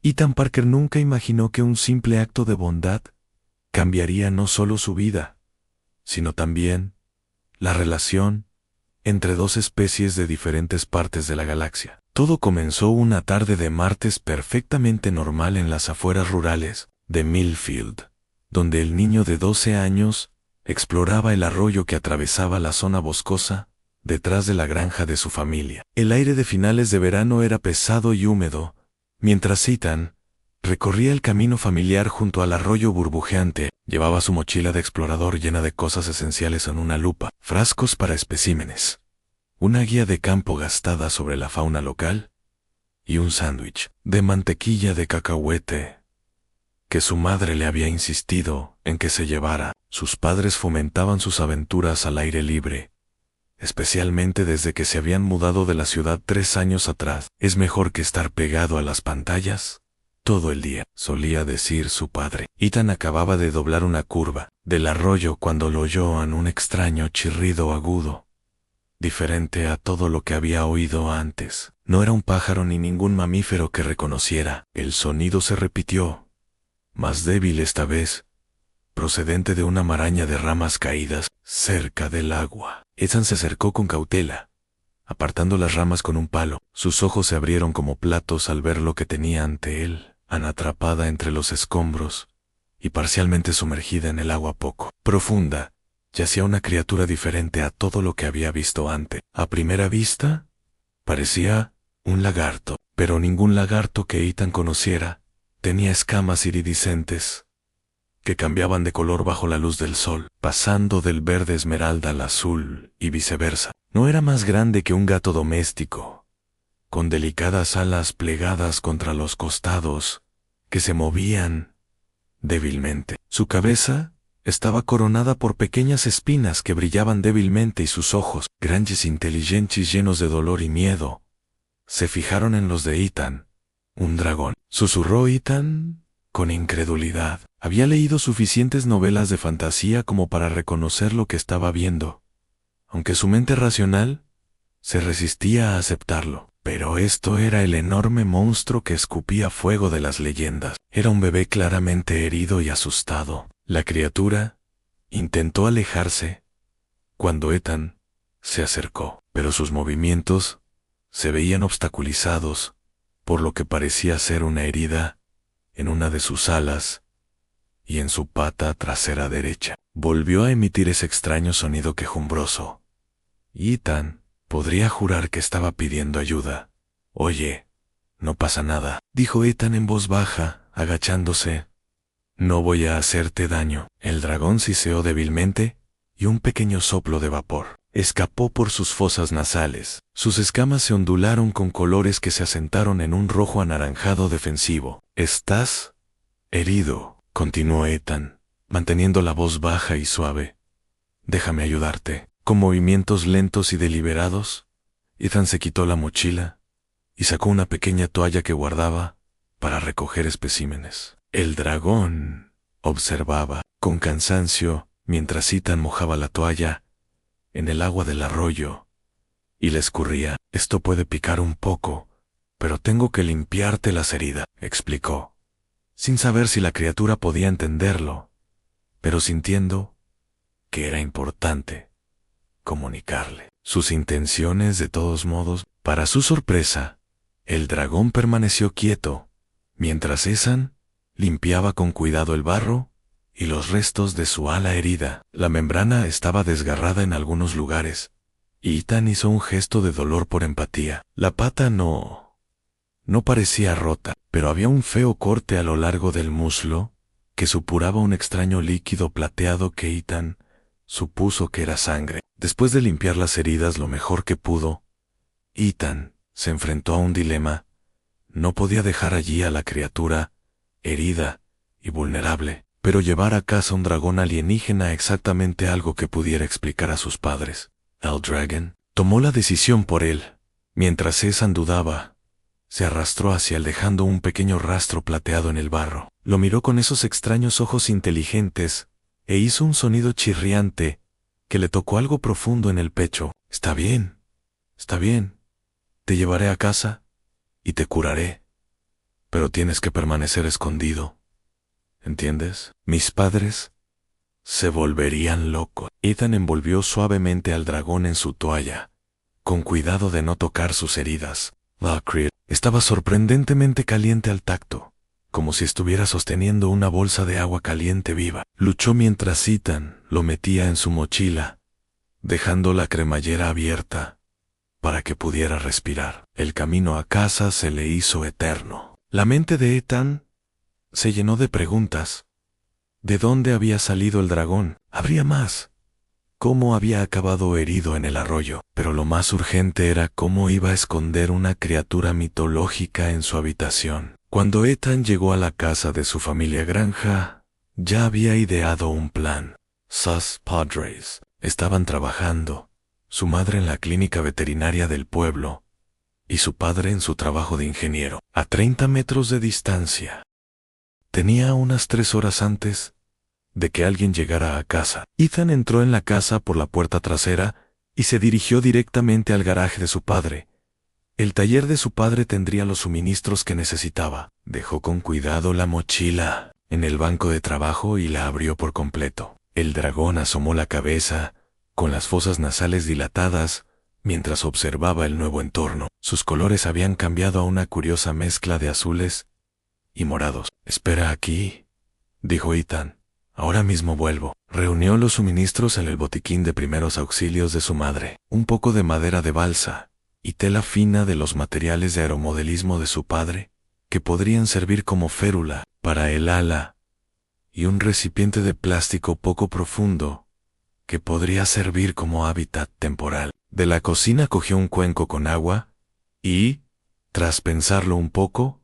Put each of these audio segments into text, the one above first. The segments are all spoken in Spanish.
Ethan Parker nunca imaginó que un simple acto de bondad cambiaría no solo su vida, sino también la relación entre dos especies de diferentes partes de la galaxia. Todo comenzó una tarde de martes perfectamente normal en las afueras rurales de Millfield, donde el niño de 12 años exploraba el arroyo que atravesaba la zona boscosa detrás de la granja de su familia. El aire de finales de verano era pesado y húmedo, mientras Ethan recorría el camino familiar junto al arroyo burbujeante. Llevaba su mochila de explorador llena de cosas esenciales en una lupa, frascos para especímenes, una guía de campo gastada sobre la fauna local y un sándwich de mantequilla de cacahuete que su madre le había insistido en que se llevara. Sus padres fomentaban sus aventuras al aire libre, especialmente desde que se habían mudado de la ciudad 3 años atrás. Es mejor que estar pegado a las pantallas todo el día, solía decir su padre. Ethan acababa de doblar una curva del arroyo cuando lo oyó en un extraño chirrido agudo, diferente a todo lo que había oído antes. No era un pájaro ni ningún mamífero que reconociera. El sonido se repitió, más débil esta vez, procedente de una maraña de ramas caídas cerca del agua. Ethan se acercó con cautela, apartando las ramas con un palo. Sus ojos se abrieron como platos al ver lo que tenía ante él. Ana atrapada entre los escombros y parcialmente sumergida en el agua poco profunda, yacía una criatura diferente a todo lo que había visto antes. A primera vista, parecía un lagarto, pero ningún lagarto que Ethan conociera tenía escamas iridiscentes que cambiaban de color bajo la luz del sol, pasando del verde esmeralda al azul y viceversa. No era más grande que un gato doméstico, con delicadas alas plegadas contra los costados que se movían débilmente. Su cabeza estaba coronada por pequeñas espinas que brillaban débilmente y sus ojos, grandes, inteligentes, llenos de dolor y miedo, se fijaron en los de Ethan. Un dragón, susurró Ethan con incredulidad. Había leído suficientes novelas de fantasía como para reconocer lo que estaba viendo, aunque su mente racional se resistía a aceptarlo. Pero esto era el enorme monstruo que escupía fuego de las leyendas. Era un bebé claramente herido y asustado. La criatura intentó alejarse cuando Ethan se acercó, pero sus movimientos se veían obstaculizados por lo que parecía ser una herida en una de sus alas y en su pata trasera derecha. Volvió a emitir ese extraño sonido quejumbroso. Ethan podría jurar que estaba pidiendo ayuda. Oye, no pasa nada, dijo Ethan en voz baja, agachándose. No voy a hacerte daño. El dragón siseó débilmente y un pequeño soplo de vapor escapó por sus fosas nasales. Sus escamas se ondularon con colores que se asentaron en un rojo anaranjado defensivo. ¿Estás herido?, continuó Ethan, manteniendo la voz baja y suave. Déjame ayudarte. Con movimientos lentos y deliberados, Ethan se quitó la mochila y sacó una pequeña toalla que guardaba para recoger especímenes. El dragón observaba con cansancio mientras Ethan mojaba la toalla en el agua del arroyo y le escurría. Esto puede picar un poco, pero tengo que limpiarte las heridas, explicó, sin saber si la criatura podía entenderlo, pero sintiendo que era importante comunicarle sus intenciones de todos modos. Para su sorpresa, el dragón permaneció quieto, mientras Ethan limpiaba con cuidado el barro y los restos de su ala herida. La membrana estaba desgarrada en algunos lugares, y Ethan hizo un gesto de dolor por empatía. La pata no parecía rota, pero había un feo corte a lo largo del muslo que supuraba un extraño líquido plateado que Ethan supuso que era sangre. Después de limpiar las heridas lo mejor que pudo, Ethan se enfrentó a un dilema. No podía dejar allí a la criatura herida y vulnerable, pero llevar a casa un dragón alienígena exactamente algo que pudiera explicar a sus padres. El Dragon tomó la decisión por él. Mientras Ethan dudaba, se arrastró hacia él dejando un pequeño rastro plateado en el barro. Lo miró con esos extraños ojos inteligentes e hizo un sonido chirriante que le tocó algo profundo en el pecho. Está bien, te llevaré a casa y te curaré. pero tienes que permanecer escondido. ¿Entiendes? Mis padres se volverían locos. Ethan envolvió suavemente al dragón en su toalla, con cuidado de no tocar sus heridas. Valkyrie estaba sorprendentemente caliente al tacto, como si estuviera sosteniendo una bolsa de agua caliente viva. Luchó mientras Ethan lo metía en su mochila, dejando la cremallera abierta para que pudiera respirar. El camino a casa se le hizo eterno. La mente de Ethan se llenó de preguntas. ¿De dónde había salido el dragón? ¿Habría más? ¿Cómo había acabado herido en el arroyo? Pero lo más urgente era cómo iba a esconder una criatura mitológica en su habitación. Cuando Ethan llegó a la casa de su familia granja, ya había ideado un plan. Sus padres estaban trabajando, su madre en la clínica veterinaria del pueblo y su padre en su trabajo de ingeniero, a 30 metros de distancia. Tenía unas 3 horas antes de que alguien llegara a casa. Ethan entró en la casa por la puerta trasera y se dirigió directamente al garaje de su padre. El taller de su padre tendría los suministros que necesitaba. Dejó con cuidado la mochila en el banco de trabajo y la abrió por completo. El dragón asomó la cabeza, con las fosas nasales dilatadas, mientras observaba el nuevo entorno. Sus colores habían cambiado a una curiosa mezcla de azules y morados. «Espera aquí», dijo Ethan. «Ahora mismo vuelvo». Reunió los suministros en el botiquín de primeros auxilios de su madre. Un poco de madera de balsa y tela fina de los materiales de aeromodelismo de su padre, que podrían servir como férula para el ala, y un recipiente de plástico poco profundo, que podría servir como hábitat temporal. De la cocina cogió un cuenco con agua y, tras pensarlo un poco,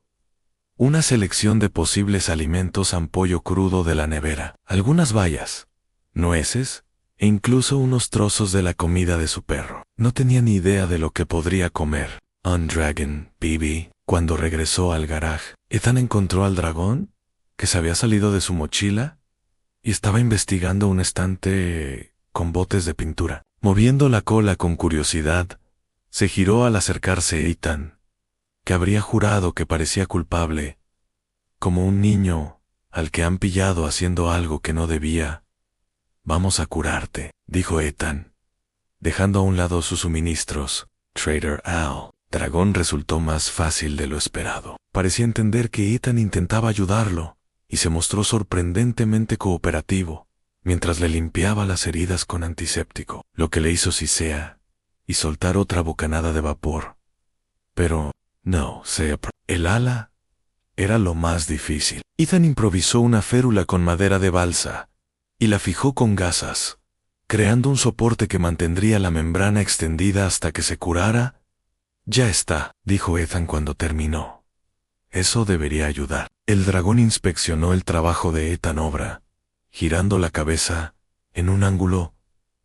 una selección de posibles alimentos pollo crudo de la nevera, algunas bayas, nueces e incluso unos trozos de la comida de su perro. No tenía ni idea de lo que podría comer. Dragon, Bibi. Cuando regresó al garaje, Ethan encontró al dragón, que se había salido de su mochila y estaba investigando un estante con botes de pintura. Moviendo la cola con curiosidad, se giró al acercarse Ethan, que habría jurado que parecía culpable, como un niño al que han pillado haciendo algo que no debía. «Vamos a curarte», dijo Ethan, dejando a un lado sus suministros. Trader Al. Dragón resultó más fácil de lo esperado. Parecía entender que Ethan intentaba ayudarlo, y se mostró sorprendentemente cooperativo, mientras le limpiaba las heridas con antiséptico, lo que le hizo sisear y soltar otra bocanada de vapor. Pero no, el ala era lo más difícil. Ethan improvisó una férula con madera de balsa y la fijó con gasas, creando un soporte que mantendría la membrana extendida hasta que se curara. «Ya está», dijo Ethan cuando terminó. «Eso debería ayudar». El dragón inspeccionó el trabajo de Ethan obra, girando la cabeza en un ángulo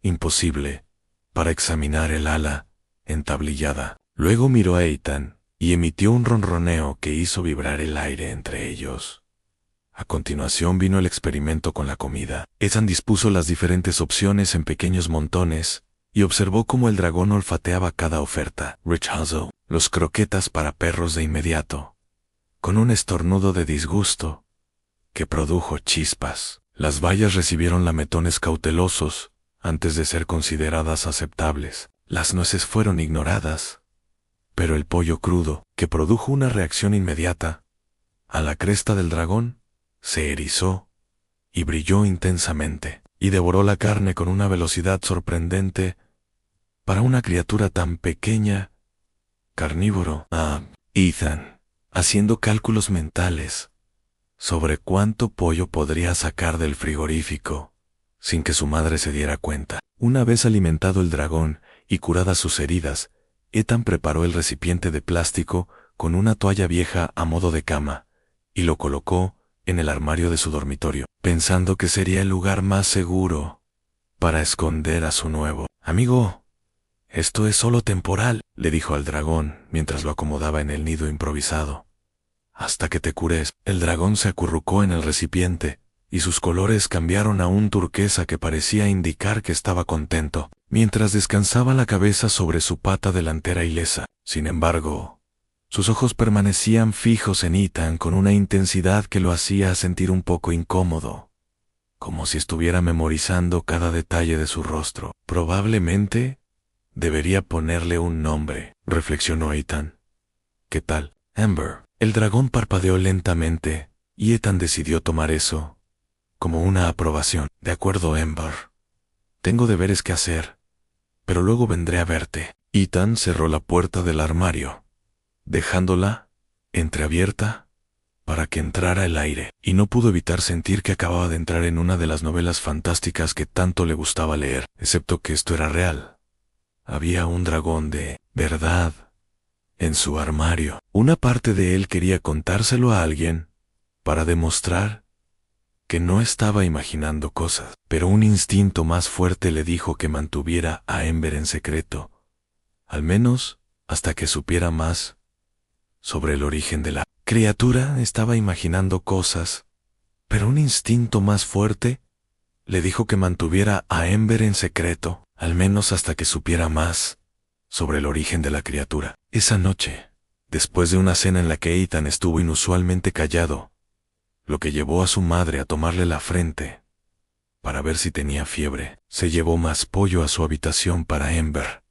imposible para examinar el ala entablillada. Luego miró a Ethan y emitió un ronroneo que hizo vibrar el aire entre ellos. A continuación vino el experimento con la comida. Ethan dispuso las diferentes opciones en pequeños montones y observó cómo el dragón olfateaba cada oferta. Rechazó los croquetas para perros de inmediato, con un estornudo de disgusto que produjo chispas. Las bayas recibieron lametones cautelosos antes de ser consideradas aceptables. Las nueces fueron ignoradas, pero el pollo crudo, que produjo una reacción inmediata a la cresta del dragón, se erizó y brilló intensamente, y devoró la carne con una velocidad sorprendente para una criatura tan pequeña. Carnívoro. Ethan, haciendo cálculos mentales sobre cuánto pollo podría sacar del frigorífico sin que su madre se diera cuenta. Una vez alimentado el dragón y curadas sus heridas, Ethan preparó el recipiente de plástico con una toalla vieja a modo de cama y lo colocó en el armario de su dormitorio, pensando que sería el lugar más seguro para esconder a su nuevo amigo. «Esto es solo temporal», le dijo al dragón mientras lo acomodaba en el nido improvisado. «Hasta que te cures». El dragón se acurrucó en el recipiente y sus colores cambiaron a un turquesa que parecía indicar que estaba contento, mientras descansaba la cabeza sobre su pata delantera ilesa. Sin embargo, Sus ojos permanecían fijos en Ethan con una intensidad que lo hacía sentir un poco incómodo, como si estuviera memorizando cada detalle de su rostro. Probablemente debería ponerle un nombre, reflexionó Ethan. ¿Qué tal, Amber? El dragón parpadeó lentamente, y Ethan decidió tomar eso como una aprobación. De acuerdo, Amber. Tengo deberes que hacer, pero luego vendré a verte. Ethan cerró la puerta del armario, dejándola entreabierta para que entrara el aire, y no pudo evitar sentir que acababa de entrar en una de las novelas fantásticas que tanto le gustaba leer, excepto que esto era real. Había un dragón de verdad en su armario. Una parte de él quería contárselo a alguien para demostrar que no estaba imaginando cosas, pero un instinto más fuerte le dijo que mantuviera a Amber en secreto, al menos hasta que supiera más sobre el origen de la criatura. Estaba imaginando cosas, pero un instinto más fuerte le dijo que mantuviera a Amber en secreto, al menos hasta que supiera más sobre el origen de la criatura. Esa noche, después de una cena en la que Ethan estuvo inusualmente callado, lo que llevó a su madre a tomarle la frente para ver si tenía fiebre, se llevó más pollo a su habitación para Amber.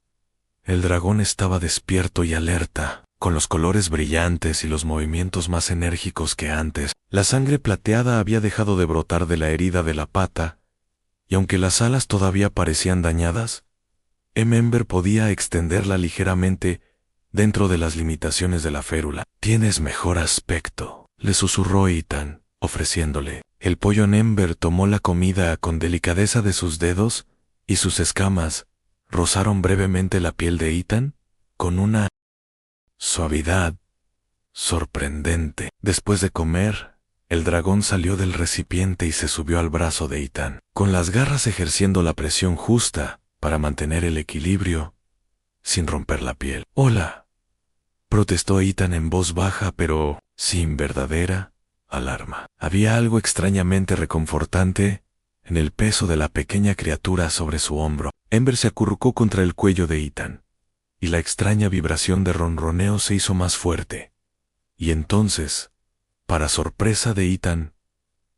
El dragón estaba despierto y alerta, con los colores brillantes y los movimientos más enérgicos que antes. La sangre plateada había dejado de brotar de la herida de la pata, y aunque las alas todavía parecían dañadas, Amber podía extenderla ligeramente dentro de las limitaciones de la férula. «Tienes mejor aspecto», le susurró Ethan, ofreciéndole. El pollo Amber tomó la comida con delicadeza de sus dedos, y sus escamas rozaron brevemente la piel de Ethan con una suavidad sorprendente. Después de comer, el dragón salió del recipiente y se subió al brazo de Ethan, con las garras ejerciendo la presión justa para mantener el equilibrio sin romper la piel. «Hola», protestó Ethan en voz baja pero sin verdadera alarma. Había algo extrañamente reconfortante en el peso de la pequeña criatura sobre su hombro. Amber se acurrucó contra el cuello de Ethan, y la extraña vibración de ronroneo se hizo más fuerte. Y entonces, para sorpresa de Ethan,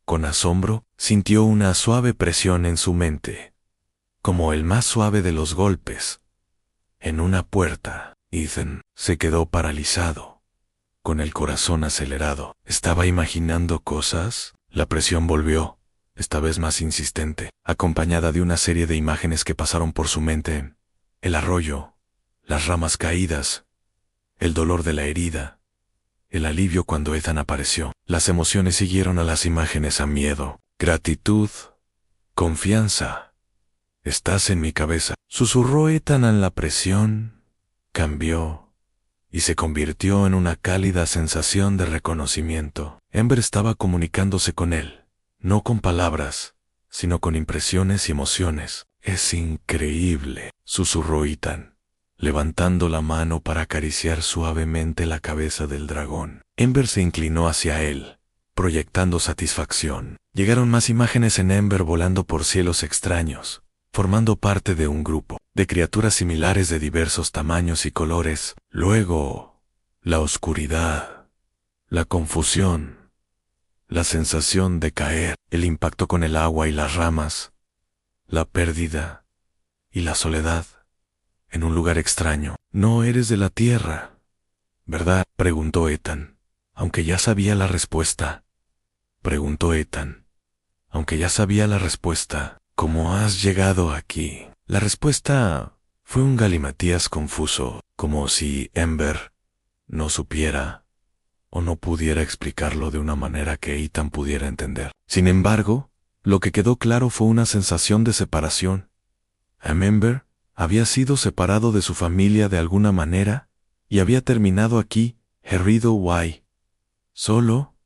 con asombro, sintió una suave presión en su mente, como el más suave de los golpes en una puerta. Ethan se quedó paralizado, con el corazón acelerado. ¿Estaba imaginando cosas? La presión volvió, esta vez más insistente, acompañada de una serie de imágenes que pasaron por su mente: el arroyo, las ramas caídas, el dolor de la herida, el alivio cuando Ethan apareció. Las emociones siguieron a las imágenes: a miedo, gratitud, confianza. «Estás en mi cabeza», susurró Ethan. La presión cambió y se convirtió en una cálida sensación de reconocimiento. Amber estaba comunicándose con él, no con palabras, sino con impresiones y emociones. «Es increíble», susurró Ethan, levantando la mano para acariciar suavemente la cabeza del dragón. Amber se inclinó hacia él, proyectando satisfacción. Llegaron más imágenes en Amber volando por cielos extraños, formando parte de un grupo de criaturas similares de diversos tamaños y colores. Luego, la oscuridad, la confusión, la sensación de caer, el impacto con el agua y las ramas, la pérdida y la soledad en un lugar extraño. «No eres de la Tierra, ¿verdad?», preguntó Ethan, aunque ya sabía la respuesta. «¿Cómo has llegado aquí?». La respuesta fue un galimatías confuso, como si Amber no supiera o no pudiera explicarlo de una manera que Ethan pudiera entender. Sin embargo, lo que quedó claro fue una sensación de separación. Amber había sido separado de su familia de alguna manera y había terminado aquí, herido. «Solo,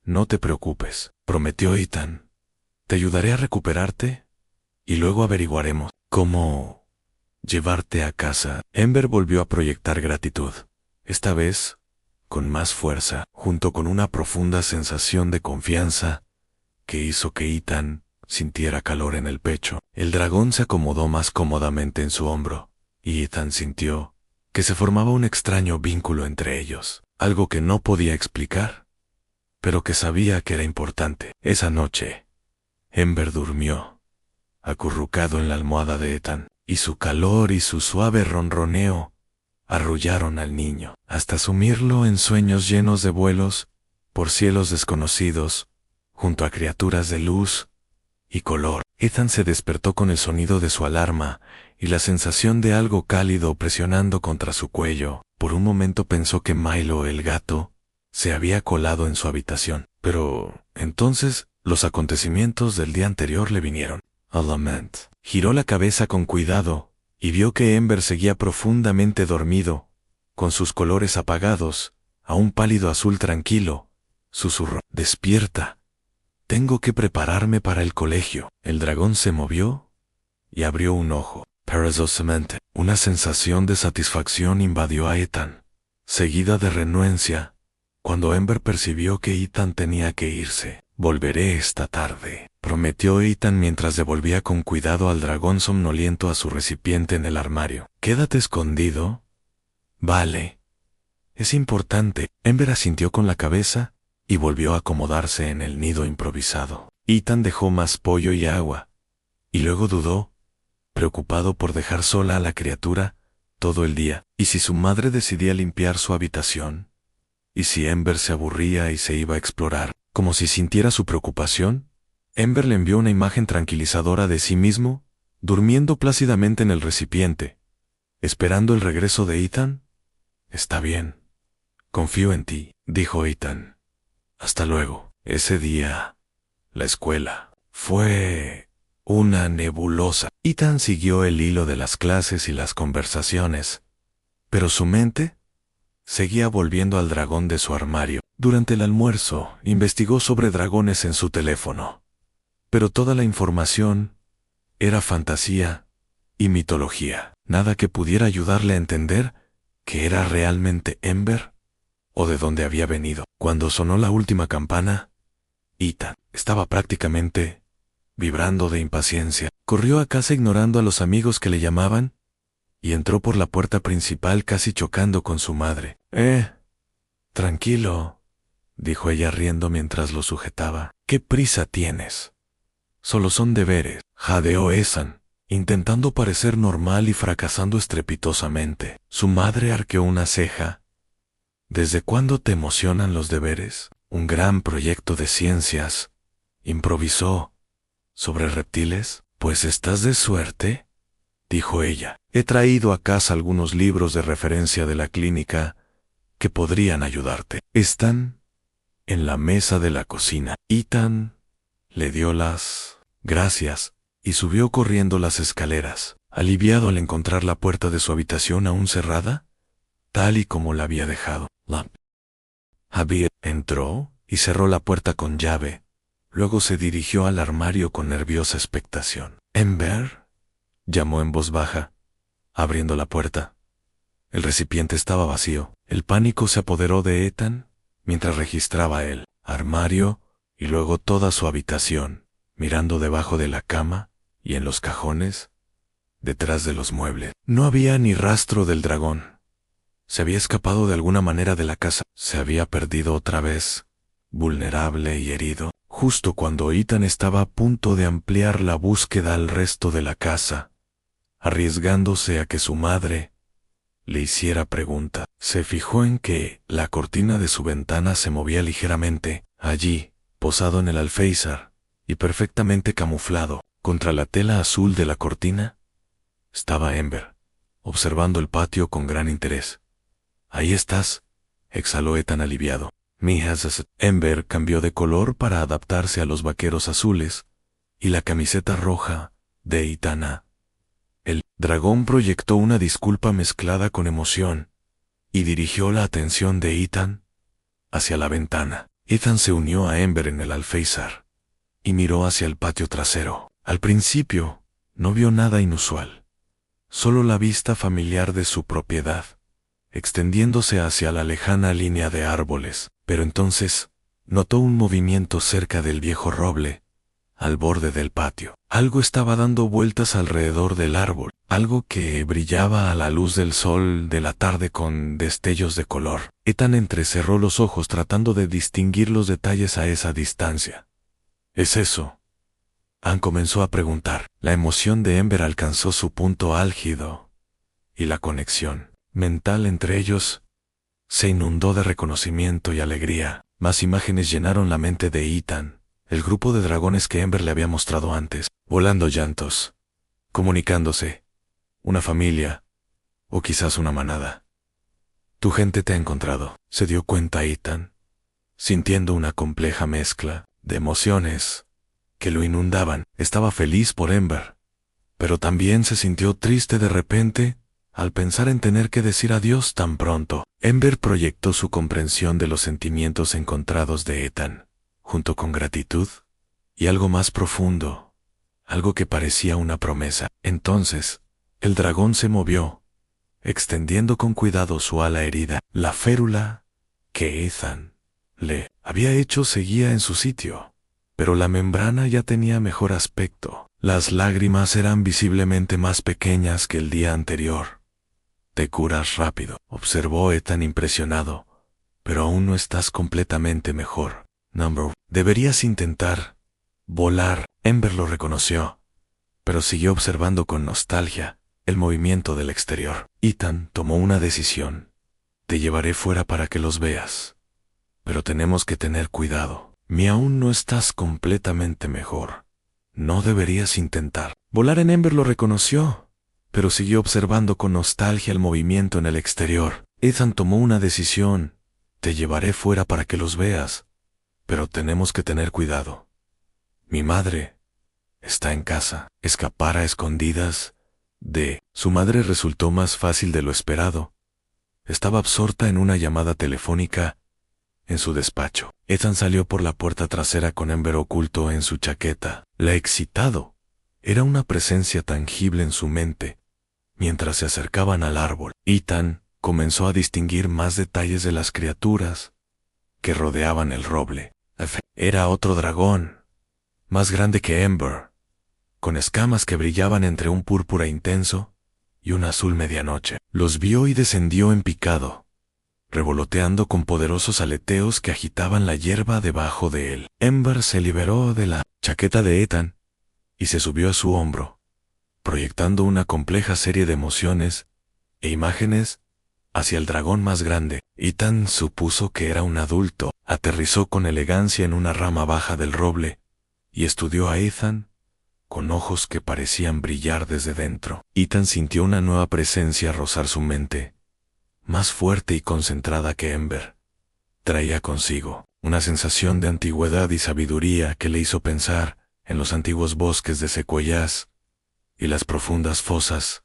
no te preocupes», prometió Ethan. «Te ayudaré a recuperarte y luego averiguaremos cómo llevarte a casa». Amber volvió a proyectar gratitud, esta vez con más fuerza, junto con una profunda sensación de confianza que hizo que Ethan sintiera calor en el pecho. El dragón se acomodó más cómodamente en su hombro, y Ethan sintió que se formaba un extraño vínculo entre ellos, algo que no podía explicar, pero que sabía que era importante. Esa noche, Ember durmió, acurrucado en la almohada de Ethan, y su calor y su suave ronroneo arrullaron al niño, hasta sumirlo en sueños llenos de vuelos por cielos desconocidos, junto a criaturas de luz y color. Ethan se despertó con el sonido de su alarma y la sensación de algo cálido presionando contra su cuello. Por un momento pensó que Milo, el gato, se había colado en su habitación, pero entonces los acontecimientos del día anterior le vinieron a la mente. Giró la cabeza con cuidado y vio que Ember seguía profundamente dormido, con sus colores apagados, a un pálido azul tranquilo. Susurró: «Despierta. Tengo que prepararme para el colegio». El dragón se movió y abrió un ojo. Perezosamente, una sensación de satisfacción invadió a Ethan, seguida de renuencia, cuando Ember percibió que Ethan tenía que irse. «Volveré esta tarde», prometió Ethan mientras devolvía con cuidado al dragón somnoliento a su recipiente en el armario. «Quédate escondido». «Vale. Es importante». Ember asintió con la cabeza y volvió a acomodarse en el nido improvisado. Ethan dejó más pollo y agua, y luego dudó, preocupado por dejar sola a la criatura todo el día. ¿Y si su madre decidía limpiar su habitación? ¿Y si Ember se aburría y se iba a explorar? Como si sintiera su preocupación, Ember le envió una imagen tranquilizadora de sí mismo, durmiendo plácidamente en el recipiente, esperando el regreso de Ethan. «Está bien. Confío en ti», dijo Ethan. «Hasta luego». Ese día, la escuela fue una nebulosa. Ethan siguió el hilo de las clases y las conversaciones, pero su mente seguía volviendo al dragón de su armario. Durante el almuerzo, investigó sobre dragones en su teléfono, pero toda la información era fantasía y mitología. Nada que pudiera ayudarle a entender que era realmente Ember o de dónde había venido. Cuando sonó la última campana, Ethan estaba prácticamente vibrando de impaciencia. Corrió a casa ignorando a los amigos que le llamaban y entró por la puerta principal casi chocando con su madre. Tranquilo», dijo ella riendo mientras lo sujetaba. «¿Qué prisa tienes? Solo son deberes», jadeó Ethan, intentando parecer normal y fracasando estrepitosamente. Su madre arqueó una ceja. «¿Desde cuándo te emocionan los deberes?» «Un gran proyecto de ciencias», improvisó. «¿Sobre reptiles?» «Pues estás de suerte», dijo ella. «He traído a casa algunos libros de referencia de la clínica que podrían ayudarte. Están en la mesa de la cocina». Ethan le dio las gracias y subió corriendo las escaleras, aliviado al encontrar la puerta de su habitación aún cerrada, tal y como la había dejado. Javier entró y cerró la puerta con llave. Luego se dirigió al armario con nerviosa expectación. «¿Ember?», llamó en voz baja, abriendo la puerta. El recipiente estaba vacío. El pánico se apoderó de Ethan mientras registraba el armario y luego toda su habitación, mirando debajo de la cama y en los cajones, detrás de los muebles. No había ni rastro del dragón. Se había escapado de alguna manera de la casa. Se había perdido otra vez, vulnerable y herido. Justo cuando Ethan estaba a punto de ampliar la búsqueda al resto de la casa, arriesgándose a que su madre le hiciera pregunta, se fijó en que la cortina de su ventana se movía ligeramente. Allí, posado en el alféizar y perfectamente camuflado contra la tela azul de la cortina, estaba Ember, observando el patio con gran interés. «Ahí estás», exhaló Ethan aliviado. Ember cambió de color para adaptarse a los vaqueros azules y la camiseta roja de Ethan. El dragón proyectó una disculpa mezclada con emoción y dirigió la atención de Ethan hacia la ventana. Ethan se unió a Ember en el alféizar y miró hacia el patio trasero. Al principio, no vio nada inusual, solo la vista familiar de su propiedad, extendiéndose hacia la lejana línea de árboles. Pero entonces notó un movimiento cerca del viejo roble, al borde del patio. Algo estaba dando vueltas alrededor del árbol, algo que brillaba a la luz del sol de la tarde con destellos de color. Ethan entrecerró los ojos tratando de distinguir los detalles a esa distancia. ¿Es eso? Ann comenzó a preguntar. La emoción de Ember alcanzó su punto álgido, y la conexión mental entre ellos se inundó de reconocimiento y alegría. Más imágenes llenaron la mente de Ethan. El grupo de dragones que Ember le había mostrado antes, volando llantos, comunicándose, una familia, o quizás una manada. Tu gente te ha encontrado, se dio cuenta Ethan, sintiendo una compleja mezcla de emociones que lo inundaban. Estaba feliz por Ember, pero también se sintió triste de repente al pensar en tener que decir adiós tan pronto. Ember proyectó su comprensión de los sentimientos encontrados de Ethan, junto con gratitud y algo más profundo, algo que parecía una promesa. Entonces, el dragón se movió, extendiendo con cuidado su ala herida. La férula que Ethan le había hecho seguía en su sitio, pero la membrana ya tenía mejor aspecto. Las lágrimas eran visiblemente más pequeñas que el día anterior. Te curas rápido, observó Ethan impresionado, pero aún no estás completamente mejor. Deberías intentar volar. Ember lo reconoció, pero siguió observando con nostalgia el movimiento del exterior. Ethan tomó una decisión. Te llevaré fuera para que los veas, pero tenemos que tener cuidado. Aún no estás completamente mejor. No deberías intentar volar. Ember lo reconoció, pero siguió observando con nostalgia el movimiento en el exterior. Ethan tomó una decisión. Te llevaré fuera para que los veas, pero tenemos que tener cuidado. Mi madre está en casa. Escapar a escondidas de su madre resultó más fácil de lo esperado. Estaba absorta en una llamada telefónica en su despacho. Ethan salió por la puerta trasera con Ember oculto en su chaqueta. La excitado era una presencia tangible en su mente. Mientras se acercaban al árbol, Ethan comenzó a distinguir más detalles de las criaturas que rodeaban el roble. Era otro dragón, más grande que Ember, con escamas que brillaban entre un púrpura intenso y un azul medianoche. Los vio y descendió en picado, revoloteando con poderosos aleteos que agitaban la hierba debajo de él. Ember se liberó de la chaqueta de Ethan y se subió a su hombro, proyectando una compleja serie de emociones e imágenes hacia el dragón más grande. Ethan supuso que era un adulto. Aterrizó con elegancia en una rama baja del roble y estudió a Ethan con ojos que parecían brillar desde dentro. Ethan sintió una nueva presencia rozar su mente, más fuerte y concentrada que Ember. Traía consigo una sensación de antigüedad y sabiduría que le hizo pensar en los antiguos bosques de secuoyas y las profundas fosas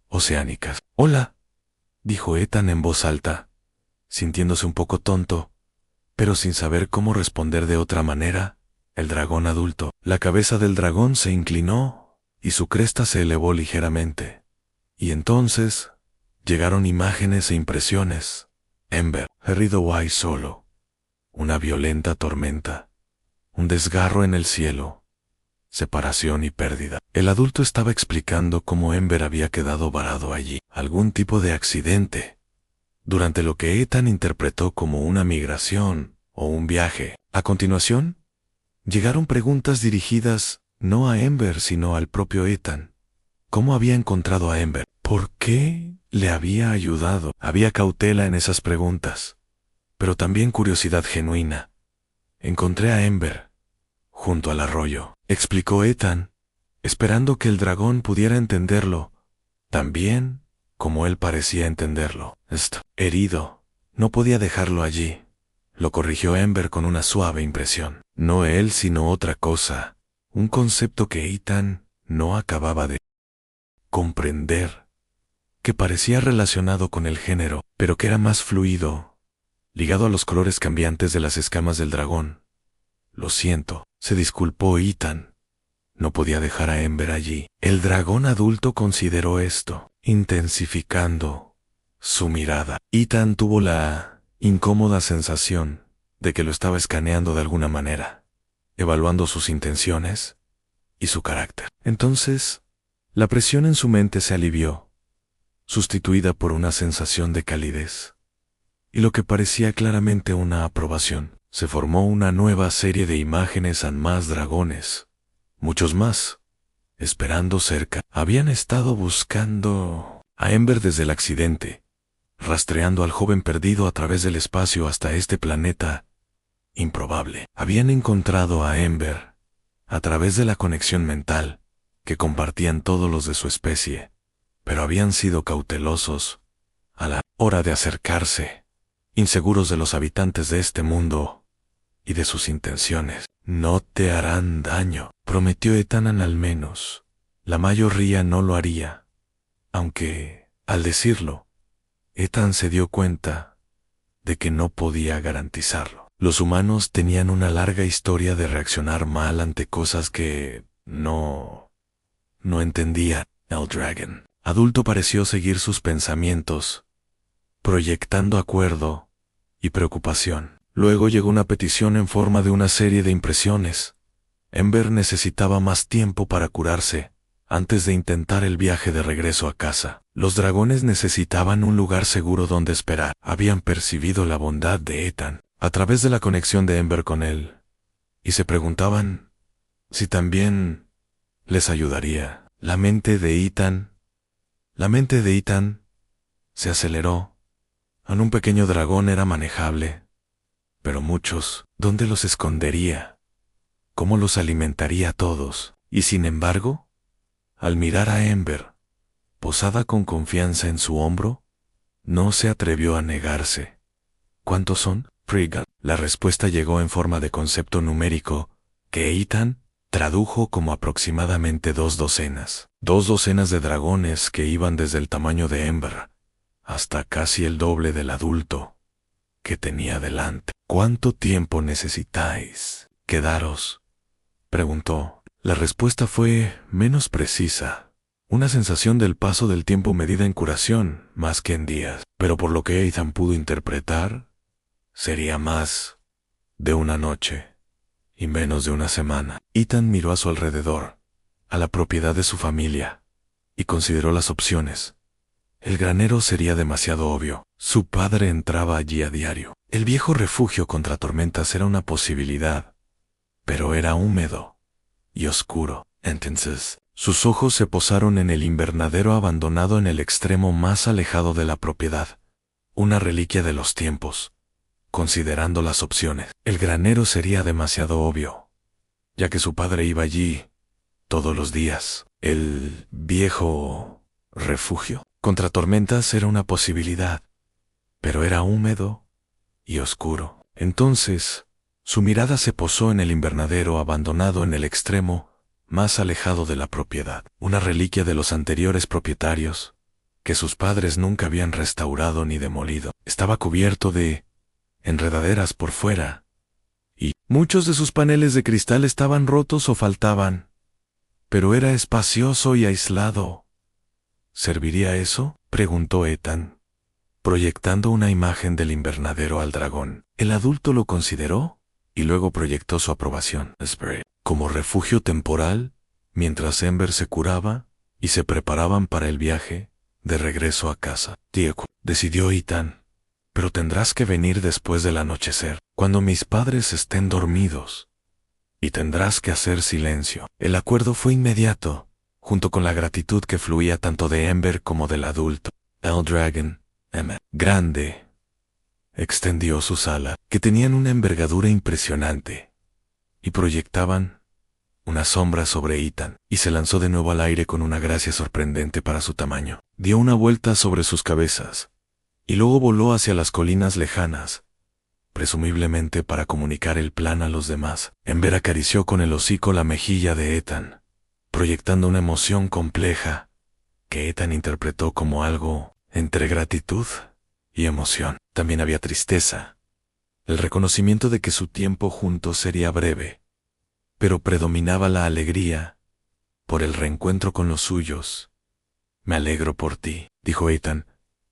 oceánicas. «Hola», dijo Ethan en voz alta, sintiéndose un poco tonto, pero sin saber cómo responder de otra manera. El dragón adulto. La cabeza del dragón se inclinó y su cresta se elevó ligeramente. Y entonces llegaron imágenes e impresiones. Ember, Herridoway solo. Una violenta tormenta. Un desgarro en el cielo. Separación y pérdida. El adulto estaba explicando cómo Ember había quedado varado allí. Algún tipo de accidente, durante lo que Ethan interpretó como una migración o un viaje. A continuación, llegaron preguntas dirigidas no a Ember sino al propio Ethan. ¿Cómo había encontrado a Ember? ¿Por qué le había ayudado? Había cautela en esas preguntas, pero también curiosidad genuina. Encontré a Ember junto al arroyo, explicó Ethan, esperando que el dragón pudiera entenderlo, también como él parecía entenderlo. Herido, no podía dejarlo allí. Lo corrigió Ember con una suave impresión. No él sino otra cosa, un concepto que Ethan no acababa de comprender, que parecía relacionado con el género, pero que era más fluido, ligado a los colores cambiantes de las escamas del dragón. Lo siento, se disculpó Ethan. No podía dejar a Ember allí. El dragón adulto consideró esto, intensificando su mirada. Ethan tuvo la incómoda sensación de que lo estaba escaneando de alguna manera. evaluando sus intenciones y su carácter. Entonces, la presión en su mente se alivió, sustituida por una sensación de calidez, y lo que parecía claramente una aprobación. Se formó una nueva serie de imágenes and más dragones, muchos más, esperando cerca. Habían estado buscando a Ember desde el accidente, rastreando al joven perdido a través del espacio hasta este planeta improbable. Habían encontrado a Ember a través de la conexión mental que compartían todos los de su especie, pero habían sido cautelosos a la hora de acercarse, inseguros de los habitantes de este mundo y de sus intenciones. No te harán daño, prometió Ethan. Al menos la mayoría no lo haría, aunque, al decirlo, Ethan se dio cuenta de que no podía garantizarlo. Los humanos tenían una larga historia de reaccionar mal ante cosas que no entendía. El Dragon adulto pareció seguir sus pensamientos, proyectando acuerdo y preocupación. Luego llegó una petición en forma de una serie de impresiones. Ember necesitaba más tiempo para curarse antes de intentar el viaje de regreso a casa. Los dragones necesitaban un lugar seguro donde esperar. Habían percibido la bondad de Ethan a través de la conexión de Ember con él, y se preguntaban si también les ayudaría. La mente de Ethan se aceleró. En un pequeño dragón era manejable, pero muchos, ¿dónde los escondería? ¿Cómo los alimentaría a todos? Y sin embargo, al mirar a Ember, posada con confianza en su hombro, no se atrevió a negarse. ¿Cuántos son? Frigga. La respuesta llegó en forma de concepto numérico, que Ethan tradujo como aproximadamente 2 docenas. 2 docenas de dragones que iban desde el tamaño de Ember hasta casi el doble del adulto que tenía delante. ¿Cuánto tiempo necesitáis quedaros?, preguntó. La respuesta fue menos precisa, una sensación del paso del tiempo medida en curación más que en días, pero por lo que Ethan pudo interpretar, sería más de una noche y menos de una semana. Ethan miró a su alrededor, a la propiedad de su familia, y consideró las opciones. El granero sería demasiado obvio. Su padre entraba allí a diario. El viejo refugio contra tormentas era una posibilidad, pero era húmedo y oscuro. Entonces, sus ojos se posaron en el invernadero abandonado en el extremo más alejado de la propiedad, una reliquia de los tiempos. Considerando las opciones, el granero sería demasiado obvio, ya que su padre iba allí todos los días. El viejo refugio contra tormentas era una posibilidad, pero era húmedo y oscuro. Entonces, su mirada se posó en el invernadero abandonado en el extremo más alejado de la propiedad, una reliquia de los anteriores propietarios, que sus padres nunca habían restaurado ni demolido. Estaba cubierto de enredaderas por fuera, y muchos de sus paneles de cristal estaban rotos o faltaban, pero era espacioso y aislado. ¿Serviría eso?, preguntó Ethan, proyectando una imagen del invernadero al dragón. El adulto lo consideró y luego proyectó su aprobación. Como refugio temporal, mientras Ember se curaba y se preparaban para el viaje de regreso a casa. Diego, decidió Ethan, pero tendrás que venir después del anochecer, cuando mis padres estén dormidos, y tendrás que hacer silencio. El acuerdo fue inmediato, junto con la gratitud que fluía tanto de Ember como del adulto. El Dragon, grande, extendió sus alas, que tenían una envergadura impresionante, y proyectaban una sombra sobre Ethan, y se lanzó de nuevo al aire con una gracia sorprendente para su tamaño. Dio una vuelta sobre sus cabezas, y luego voló hacia las colinas lejanas, presumiblemente para comunicar el plan a los demás. Ember acarició con el hocico la mejilla de Ethan, proyectando una emoción compleja, que Ethan interpretó como algo entre gratitud y emoción. También había tristeza, el reconocimiento de que su tiempo juntos sería breve, pero predominaba la alegría por el reencuentro con los suyos. Me alegro por ti, dijo Ethan,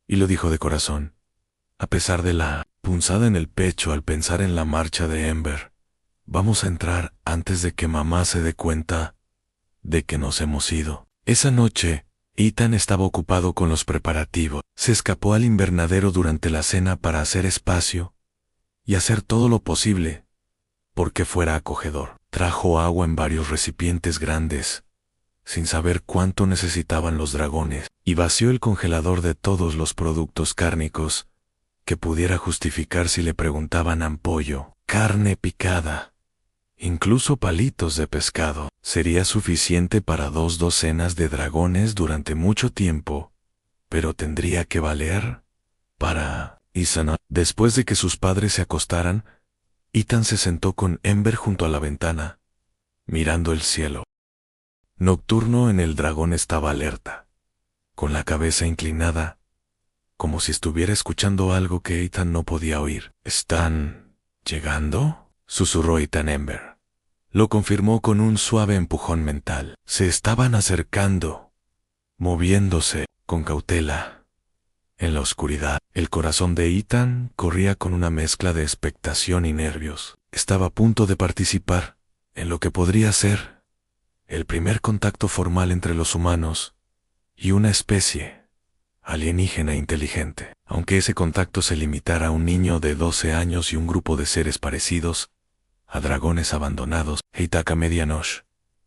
y lo dijo de corazón, a pesar de la punzada en el pecho al pensar en la marcha de Ember. Vamos a entrar antes de que mamá se dé cuenta de que nos hemos ido. Esa noche, Ethan estaba ocupado con los preparativos. Se escapó al invernadero durante la cena para hacer espacio y hacer todo lo posible porque fuera acogedor. Trajo agua en varios recipientes grandes, sin saber cuánto necesitaban los dragones, y vació el congelador de todos los productos cárnicos que pudiera justificar si le preguntaban ampollo, carne picada, incluso palitos de pescado. Sería suficiente para 2 docenas de dragones durante mucho tiempo, pero tendría que valer para Ethan. Después de que sus padres se acostaran, Ethan se sentó con Ember junto a la ventana, mirando el cielo nocturno. En el dragón estaba alerta, con la cabeza inclinada, como si estuviera escuchando algo que Ethan no podía oír. ¿Están llegando?, susurró Ethan a Ember. Lo confirmó con un suave empujón mental. Se estaban acercando, moviéndose con cautela. En la oscuridad, el corazón de Ethan corría con una mezcla de expectación y nervios. Estaba a punto de participar en lo que podría ser el primer contacto formal entre los humanos y una especie alienígena inteligente. Aunque ese contacto se limitara a un niño de 12 años y un grupo de seres parecidos a dragones abandonados, Heitaka Medianoche,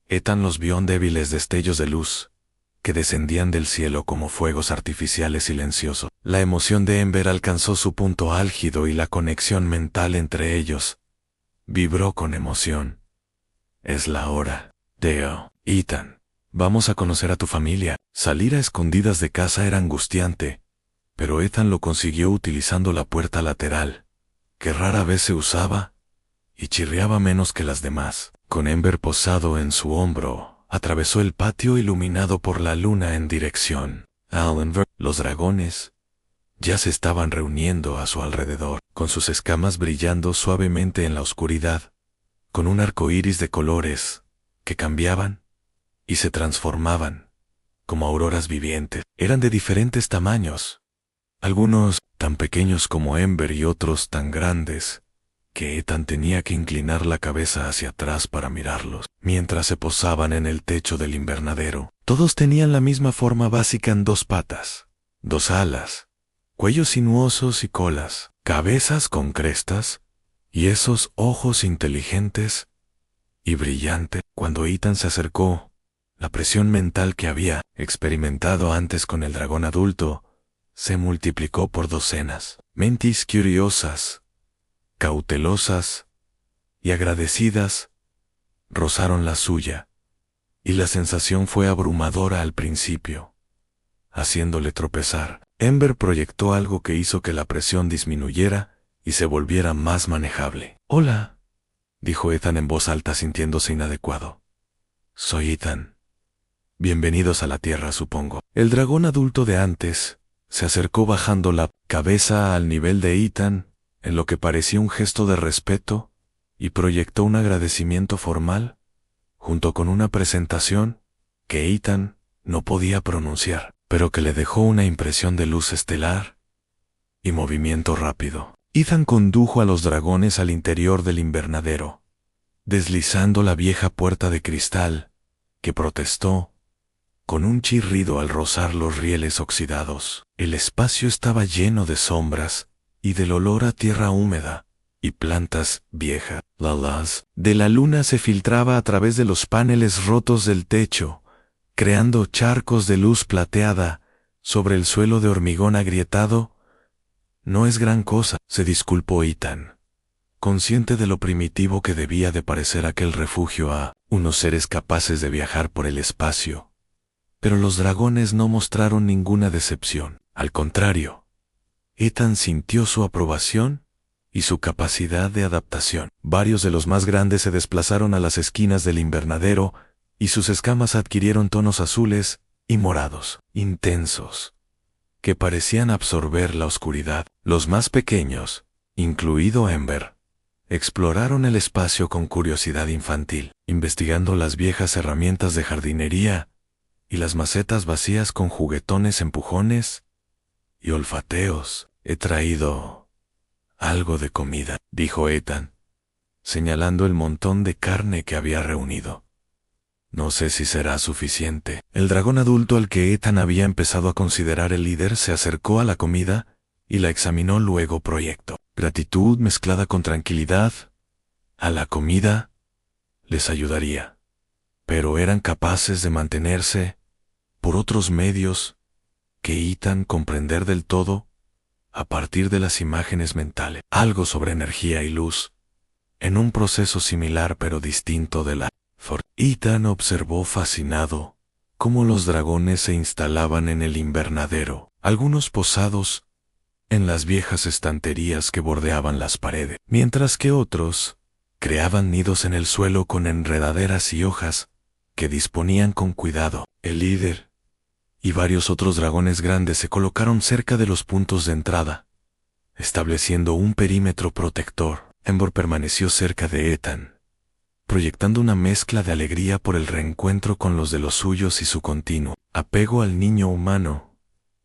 Ethan los vio en débiles destellos de luz que descendían del cielo como fuegos artificiales silenciosos. La emoción de Ember alcanzó su punto álgido y la conexión mental entre ellos vibró con emoción. Es la hora. Theo, Ethan, vamos a conocer a tu familia. Salir a escondidas de casa era angustiante, pero Ethan lo consiguió utilizando la puerta lateral, que rara vez se usaba y chirriaba menos que las demás. Con Ember posado en su hombro, atravesó el patio iluminado por la luna en dirección a Allenver. Los dragones ya se estaban reuniendo a su alrededor, con sus escamas brillando suavemente en la oscuridad, con un arco iris de colores que cambiaban y se transformaban como auroras vivientes. Eran de diferentes tamaños, algunos tan pequeños como Ember y otros tan grandes que Ethan tenía que inclinar la cabeza hacia atrás para mirarlos, mientras se posaban en el techo del invernadero. Todos tenían la misma forma básica en 2 patas, 2 alas, cuellos sinuosos y colas, cabezas con crestas, y esos ojos inteligentes y brillantes. Cuando Ethan se acercó, la presión mental que había experimentado antes con el dragón adulto se multiplicó por docenas. Mentes curiosas, cautelosas y agradecidas rozaron la suya, y la sensación fue abrumadora al principio, haciéndole tropezar. Ember proyectó algo que hizo que la presión disminuyera y se volviera más manejable. «Hola», dijo Ethan en voz alta, sintiéndose inadecuado. «Soy Ethan. Bienvenidos a la Tierra, supongo». El dragón adulto de antes se acercó bajando la cabeza al nivel de Ethan, en lo que parecía un gesto de respeto, y proyectó un agradecimiento formal, junto con una presentación que Ethan no podía pronunciar, pero que le dejó una impresión de luz estelar y movimiento rápido. Ethan condujo a los dragones al interior del invernadero, deslizando la vieja puerta de cristal, que protestó con un chirrido al rozar los rieles oxidados. El espacio estaba lleno de sombras y del olor a tierra húmeda y plantas viejas. La luz de la luna se filtraba a través de los paneles rotos del techo, creando charcos de luz plateada sobre el suelo de hormigón agrietado. «No es gran cosa», se disculpó Ethan, consciente de lo primitivo que debía de parecer aquel refugio a unos seres capaces de viajar por el espacio. Pero los dragones no mostraron ninguna decepción. Al contrario, Ethan sintió su aprobación y su capacidad de adaptación. Varios de los más grandes se desplazaron a las esquinas del invernadero y sus escamas adquirieron tonos azules y morados, intensos, que parecían absorber la oscuridad. Los más pequeños, incluido Ember, exploraron el espacio con curiosidad infantil, investigando las viejas herramientas de jardinería y las macetas vacías con juguetones empujones y olfateos. «He traído algo de comida», dijo Ethan, señalando el montón de carne que había reunido. No sé si será suficiente. El dragón adulto al que Ethan había empezado a considerar el líder se acercó a la comida y la examinó luego proyecto. Gratitud mezclada con tranquilidad a la comida les ayudaría, pero eran capaces de mantenerse por otros medios que Ethan comprender del todo a partir de las imágenes mentales. Algo sobre energía y luz, en un proceso similar pero distinto de la Ethan observó fascinado cómo los dragones se instalaban en el invernadero, algunos posados en las viejas estanterías que bordeaban las paredes, mientras que otros creaban nidos en el suelo con enredaderas y hojas que disponían con cuidado. El líder y varios otros dragones grandes se colocaron cerca de los puntos de entrada, estableciendo un perímetro protector. Ember permaneció cerca de Ethan, proyectando una mezcla de alegría por el reencuentro con los de los suyos y su continuo apego al niño humano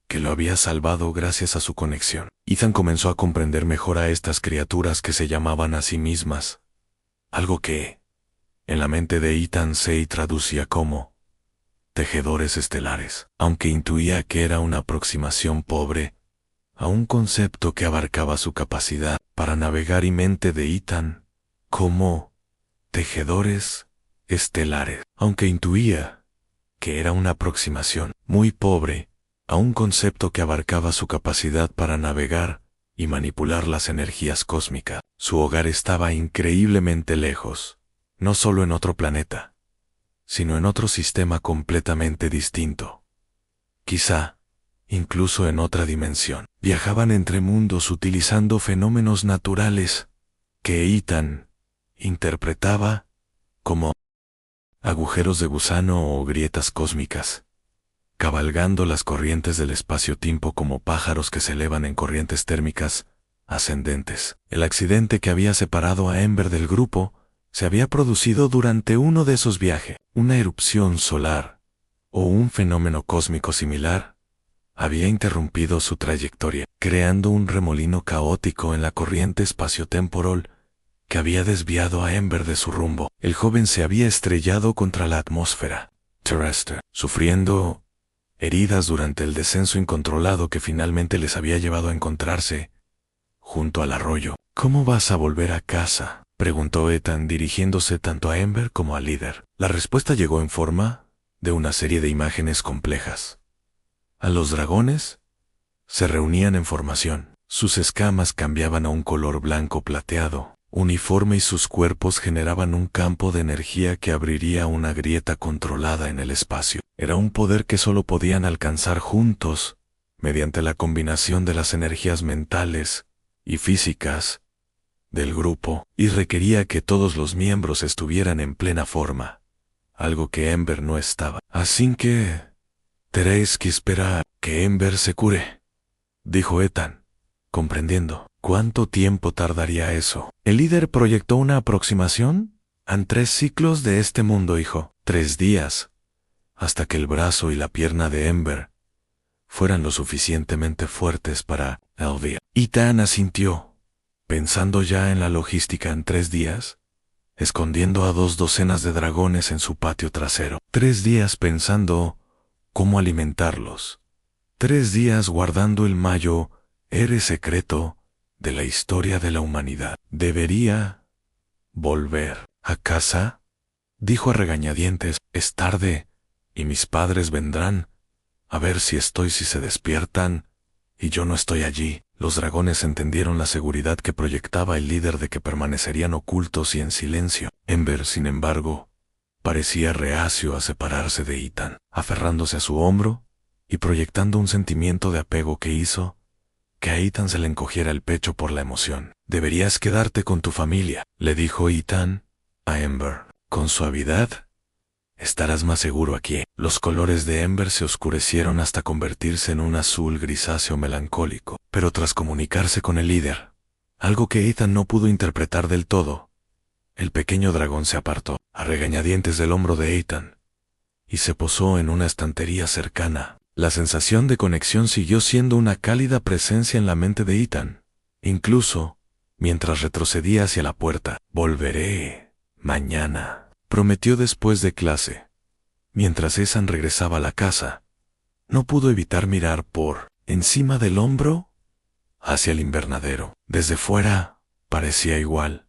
que lo había salvado gracias a su conexión. Ethan comenzó a comprender mejor a estas criaturas que se llamaban a sí mismas, algo que, en la mente de Ethan, se traducía como tejedores estelares, aunque intuía que era una aproximación pobre a un concepto que abarcaba su capacidad para navegar y mente de Ethan como tejedores estelares, aunque intuía que era una aproximación muy pobre a un concepto que abarcaba su capacidad para navegar y manipular las energías cósmicas. Su hogar estaba increíblemente lejos, no solo en otro planeta, sino en otro sistema completamente distinto. Quizá, incluso en otra dimensión. Viajaban entre mundos utilizando fenómenos naturales que Ethan interpretaba como agujeros de gusano o grietas cósmicas, cabalgando las corrientes del espacio-tiempo como pájaros que se elevan en corrientes térmicas ascendentes. El accidente que había separado a Ember del grupo se había producido durante uno de esos viajes. Una erupción solar o un fenómeno cósmico similar había interrumpido su trayectoria, creando un remolino caótico en la corriente espaciotemporal que había desviado a Ember de su rumbo. El joven se había estrellado contra la atmósfera terrestre, sufriendo heridas durante el descenso incontrolado que finalmente les había llevado a encontrarse junto al arroyo. ¿Cómo vas a volver a casa?, preguntó Ethan, dirigiéndose tanto a Ember como al líder. La respuesta llegó en forma de una serie de imágenes complejas. A los dragones se reunían en formación. Sus escamas cambiaban a un color blanco plateado, uniforme, y sus cuerpos generaban un campo de energía que abriría una grieta controlada en el espacio. Era un poder que solo podían alcanzar juntos, mediante la combinación de las energías mentales y físicas del grupo, y requería que todos los miembros estuvieran en plena forma, algo que Ember no estaba. Así que tenéis que esperar que Ember se cure, dijo Ethan, comprendiendo. ¿Cuánto tiempo tardaría eso? El líder proyectó una aproximación a 3 ciclos de este mundo, hijo. 3 días, hasta que el brazo y la pierna de Ember fueran lo suficientemente fuertes para Elvia. Ethan asintió, pensando ya en la logística. En 3 días, escondiendo a 2 docenas de dragones en su patio trasero. 3 días pensando cómo alimentarlos. 3 días guardando el mayo secreto de la historia de la humanidad. ¿Debería volver a casa?, dijo a regañadientes. Es tarde, y mis padres vendrán a ver si se despiertan, y yo no estoy allí. Los dragones entendieron la seguridad que proyectaba el líder de que permanecerían ocultos y en silencio. Ember, sin embargo, parecía reacio a separarse de Ethan, aferrándose a su hombro y proyectando un sentimiento de apego que hizo que a Ethan se le encogiera el pecho por la emoción. Deberías quedarte con tu familia, le dijo Ethan a Ember, con suavidad. Estarás más seguro aquí. Los colores de Ember se oscurecieron hasta convertirse en un azul grisáceo melancólico, pero tras comunicarse con el líder, algo que Ethan no pudo interpretar del todo, el pequeño dragón se apartó a regañadientes del hombro de Ethan y se posó en una estantería cercana. La sensación de conexión siguió siendo una cálida presencia en la mente de Ethan, incluso mientras retrocedía hacia la puerta. Volveré mañana, prometió después de clase. Mientras Ethan regresaba a la casa, no pudo evitar mirar por encima del hombro hacia el invernadero. Desde fuera parecía igual,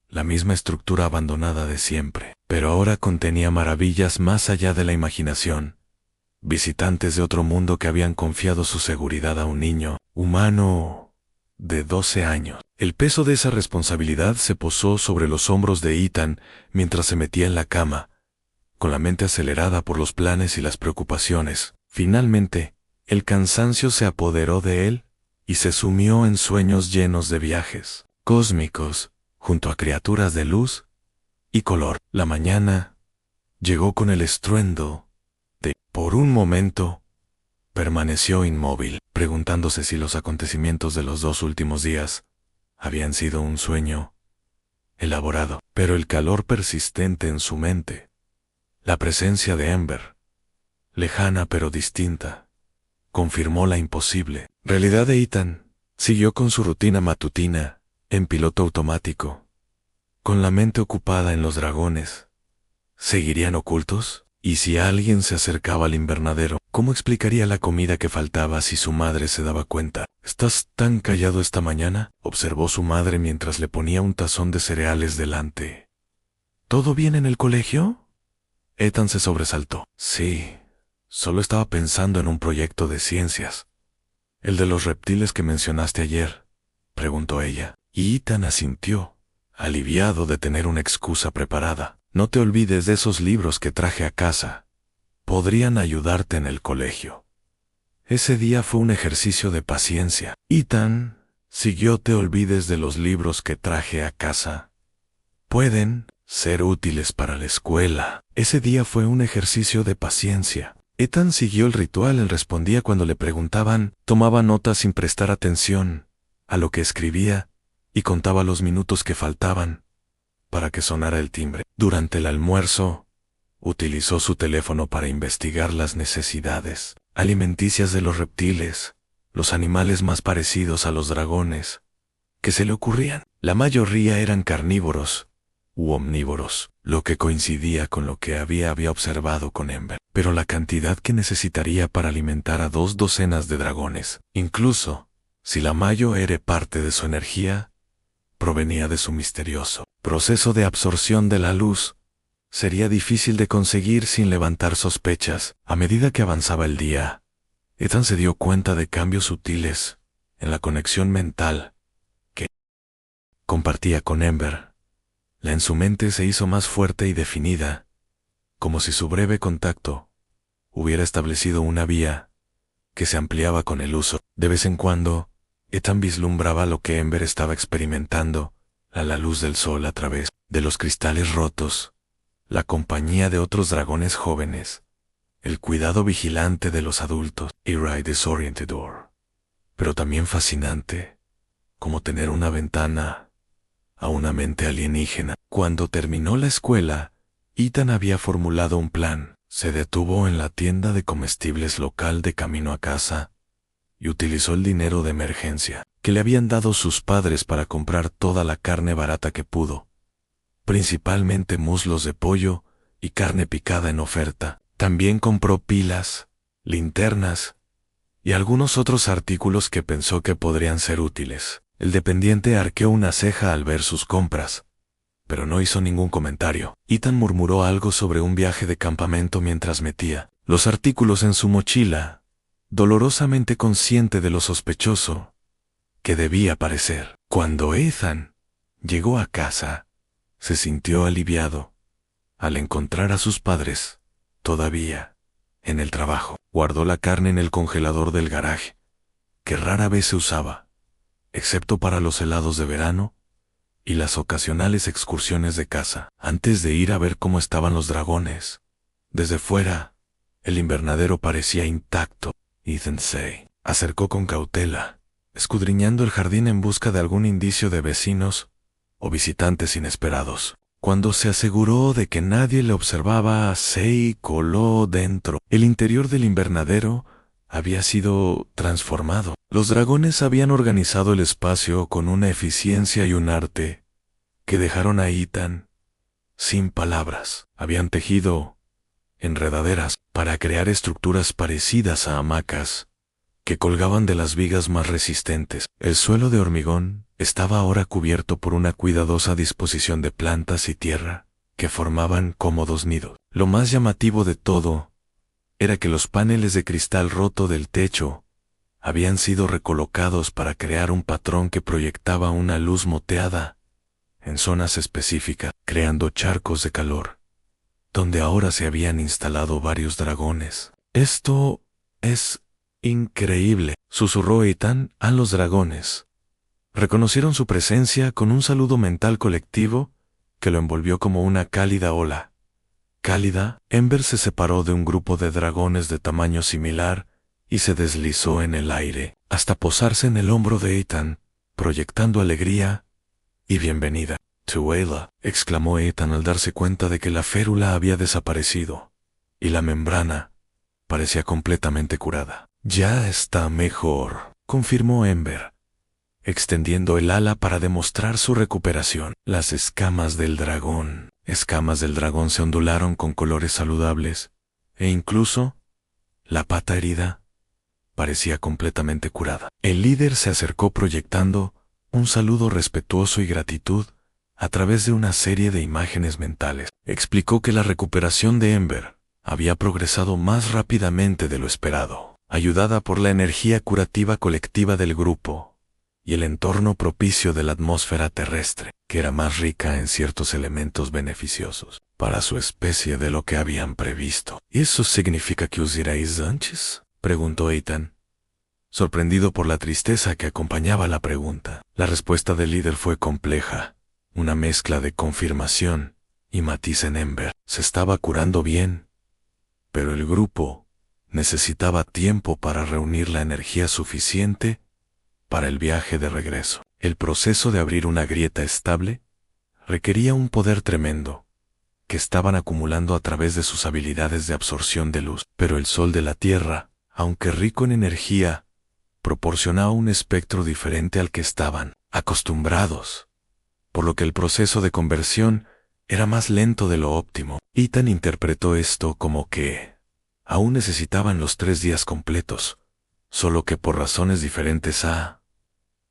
la misma estructura abandonada de siempre, pero ahora contenía maravillas más allá de la imaginación. Visitantes de otro mundo que habían confiado su seguridad a un niño humano de 12 años. El peso de esa responsabilidad se posó sobre los hombros de Ethan mientras se metía en la cama, con la mente acelerada por los planes y las preocupaciones. Finalmente, el cansancio se apoderó de él y se sumió en sueños llenos de viajes cósmicos junto a criaturas de luz y color. La mañana llegó con el estruendo de, por un momento, permaneció inmóvil, preguntándose si los acontecimientos de los 2 últimos días habían sido un sueño elaborado. Pero el calor persistente en su mente, la presencia de Amber, lejana pero distinta, confirmó la imposible realidad de Ethan. Siguió con su rutina matutina, en piloto automático, con la mente ocupada en los dragones. ¿Seguirían ocultos? ¿Y si alguien se acercaba al invernadero, cómo explicaría la comida que faltaba si su madre se daba cuenta? ¿Estás tan callado esta mañana?, observó su madre mientras le ponía un tazón de cereales delante. ¿Todo bien en el colegio? Ethan se sobresaltó. Sí, solo estaba pensando en un proyecto de ciencias. ¿El de los reptiles que mencionaste ayer?, preguntó ella. Y Ethan asintió, aliviado de tener una excusa preparada. No te olvides de esos libros que traje a casa. Podrían ayudarte en el colegio. Ese día fue un ejercicio de paciencia. Ethan siguió: te olvides de los libros que traje a casa. Pueden ser útiles para la escuela. Ese día fue un ejercicio de paciencia. Ethan siguió el ritual. Él respondía cuando le preguntaban, tomaba notas sin prestar atención a lo que escribía y contaba los minutos que faltaban para que sonara el timbre. Durante el almuerzo, utilizó su teléfono para investigar las necesidades alimenticias de los reptiles, los animales más parecidos a los dragones que se le ocurrían. La mayoría eran carnívoros u omnívoros, lo que coincidía con lo que había observado con Amber. Pero la cantidad que necesitaría para alimentar a 2 docenas de dragones, incluso si la mayor era parte de su energía, provenía de su misterioso proceso de absorción de la luz, sería difícil de conseguir sin levantar sospechas. A medida que avanzaba el día, Ethan se dio cuenta de cambios sutiles en la conexión mental que compartía con Amber. La en su mente se hizo más fuerte y definida, como si su breve contacto hubiera establecido una vía que se ampliaba con el uso. De vez en cuando, Ethan vislumbraba lo que Amber estaba experimentando, a la luz del sol a través de los cristales rotos, la compañía de otros dragones jóvenes, el cuidado vigilante de los adultos, Era Disorientador, pero también fascinante, como tener una ventana a una mente alienígena. Cuando terminó la escuela, Ethan había formulado un plan. Se detuvo en la tienda de comestibles local de camino a casa y utilizó el dinero de emergencia que le habían dado sus padres para comprar toda la carne barata que pudo, principalmente muslos de pollo y carne picada en oferta. También compró pilas, linternas y algunos otros artículos que pensó que podrían ser útiles. El dependiente arqueó una ceja al ver sus compras, pero no hizo ningún comentario. Ethan murmuró algo sobre un viaje de campamento mientras metía los artículos en su mochila, dolorosamente consciente de lo sospechoso que debía parecer. Cuando Ethan llegó a casa, se sintió aliviado al encontrar a sus padres todavía en el trabajo. Guardó la carne en el congelador del garaje, que rara vez se usaba, excepto para los helados de verano y las ocasionales excursiones de caza. Antes de ir a ver cómo estaban los dragones, desde fuera, el invernadero parecía intacto. Ethan se acercó con cautela, escudriñando el jardín en busca de algún indicio de vecinos o visitantes inesperados. Cuando se aseguró de que nadie le observaba, se coló dentro. El interior del invernadero había sido transformado. Los dragones habían organizado el espacio con una eficiencia y un arte que dejaron a Ethan sin palabras. Habían tejido enredaderas para crear estructuras parecidas a hamacas que colgaban de las vigas más resistentes. El suelo de hormigón estaba ahora cubierto por una cuidadosa disposición de plantas y tierra que formaban cómodos nidos. Lo más llamativo de todo era que los paneles de cristal roto del techo habían sido recolocados para crear un patrón que proyectaba una luz moteada en zonas específicas, creando charcos de calor, donde ahora se habían instalado varios dragones. «Esto es increíble», susurró Ethan a los dragones. Reconocieron su presencia con un saludo mental colectivo que lo envolvió como una cálida ola. Cálida, Ember se separó de un grupo de dragones de tamaño similar y se deslizó en el aire, hasta posarse en el hombro de Ethan, proyectando alegría y bienvenida. «Tuela», exclamó Ethan al darse cuenta de que la férula había desaparecido y la membrana parecía completamente curada. «Ya está mejor», confirmó Ember, extendiendo el ala para demostrar su recuperación. Las escamas del dragón se ondularon con colores saludables, e incluso la pata herida parecía completamente curada. El líder se acercó proyectando un saludo respetuoso y gratitud a través de una serie de imágenes mentales. Explicó que la recuperación de Ember había progresado más rápidamente de lo esperado, ayudada por la energía curativa colectiva del grupo y el entorno propicio de la atmósfera terrestre, que era más rica en ciertos elementos beneficiosos para su especie de lo que habían previsto. «¿Eso significa que os iréis antes?», preguntó Ethan, sorprendido por la tristeza que acompañaba la pregunta. La respuesta del líder fue compleja, una mezcla de confirmación y matiz en Ember. Se estaba curando bien, pero el grupo necesitaba tiempo para reunir la energía suficiente para el viaje de regreso. El proceso de abrir una grieta estable requería un poder tremendo que estaban acumulando a través de sus habilidades de absorción de luz. Pero el sol de la Tierra, aunque rico en energía, proporcionaba un espectro diferente al que estaban acostumbrados, por lo que el proceso de conversión era más lento de lo óptimo. Ethan interpretó esto como que aún necesitaban los 3 días completos, solo que por razones diferentes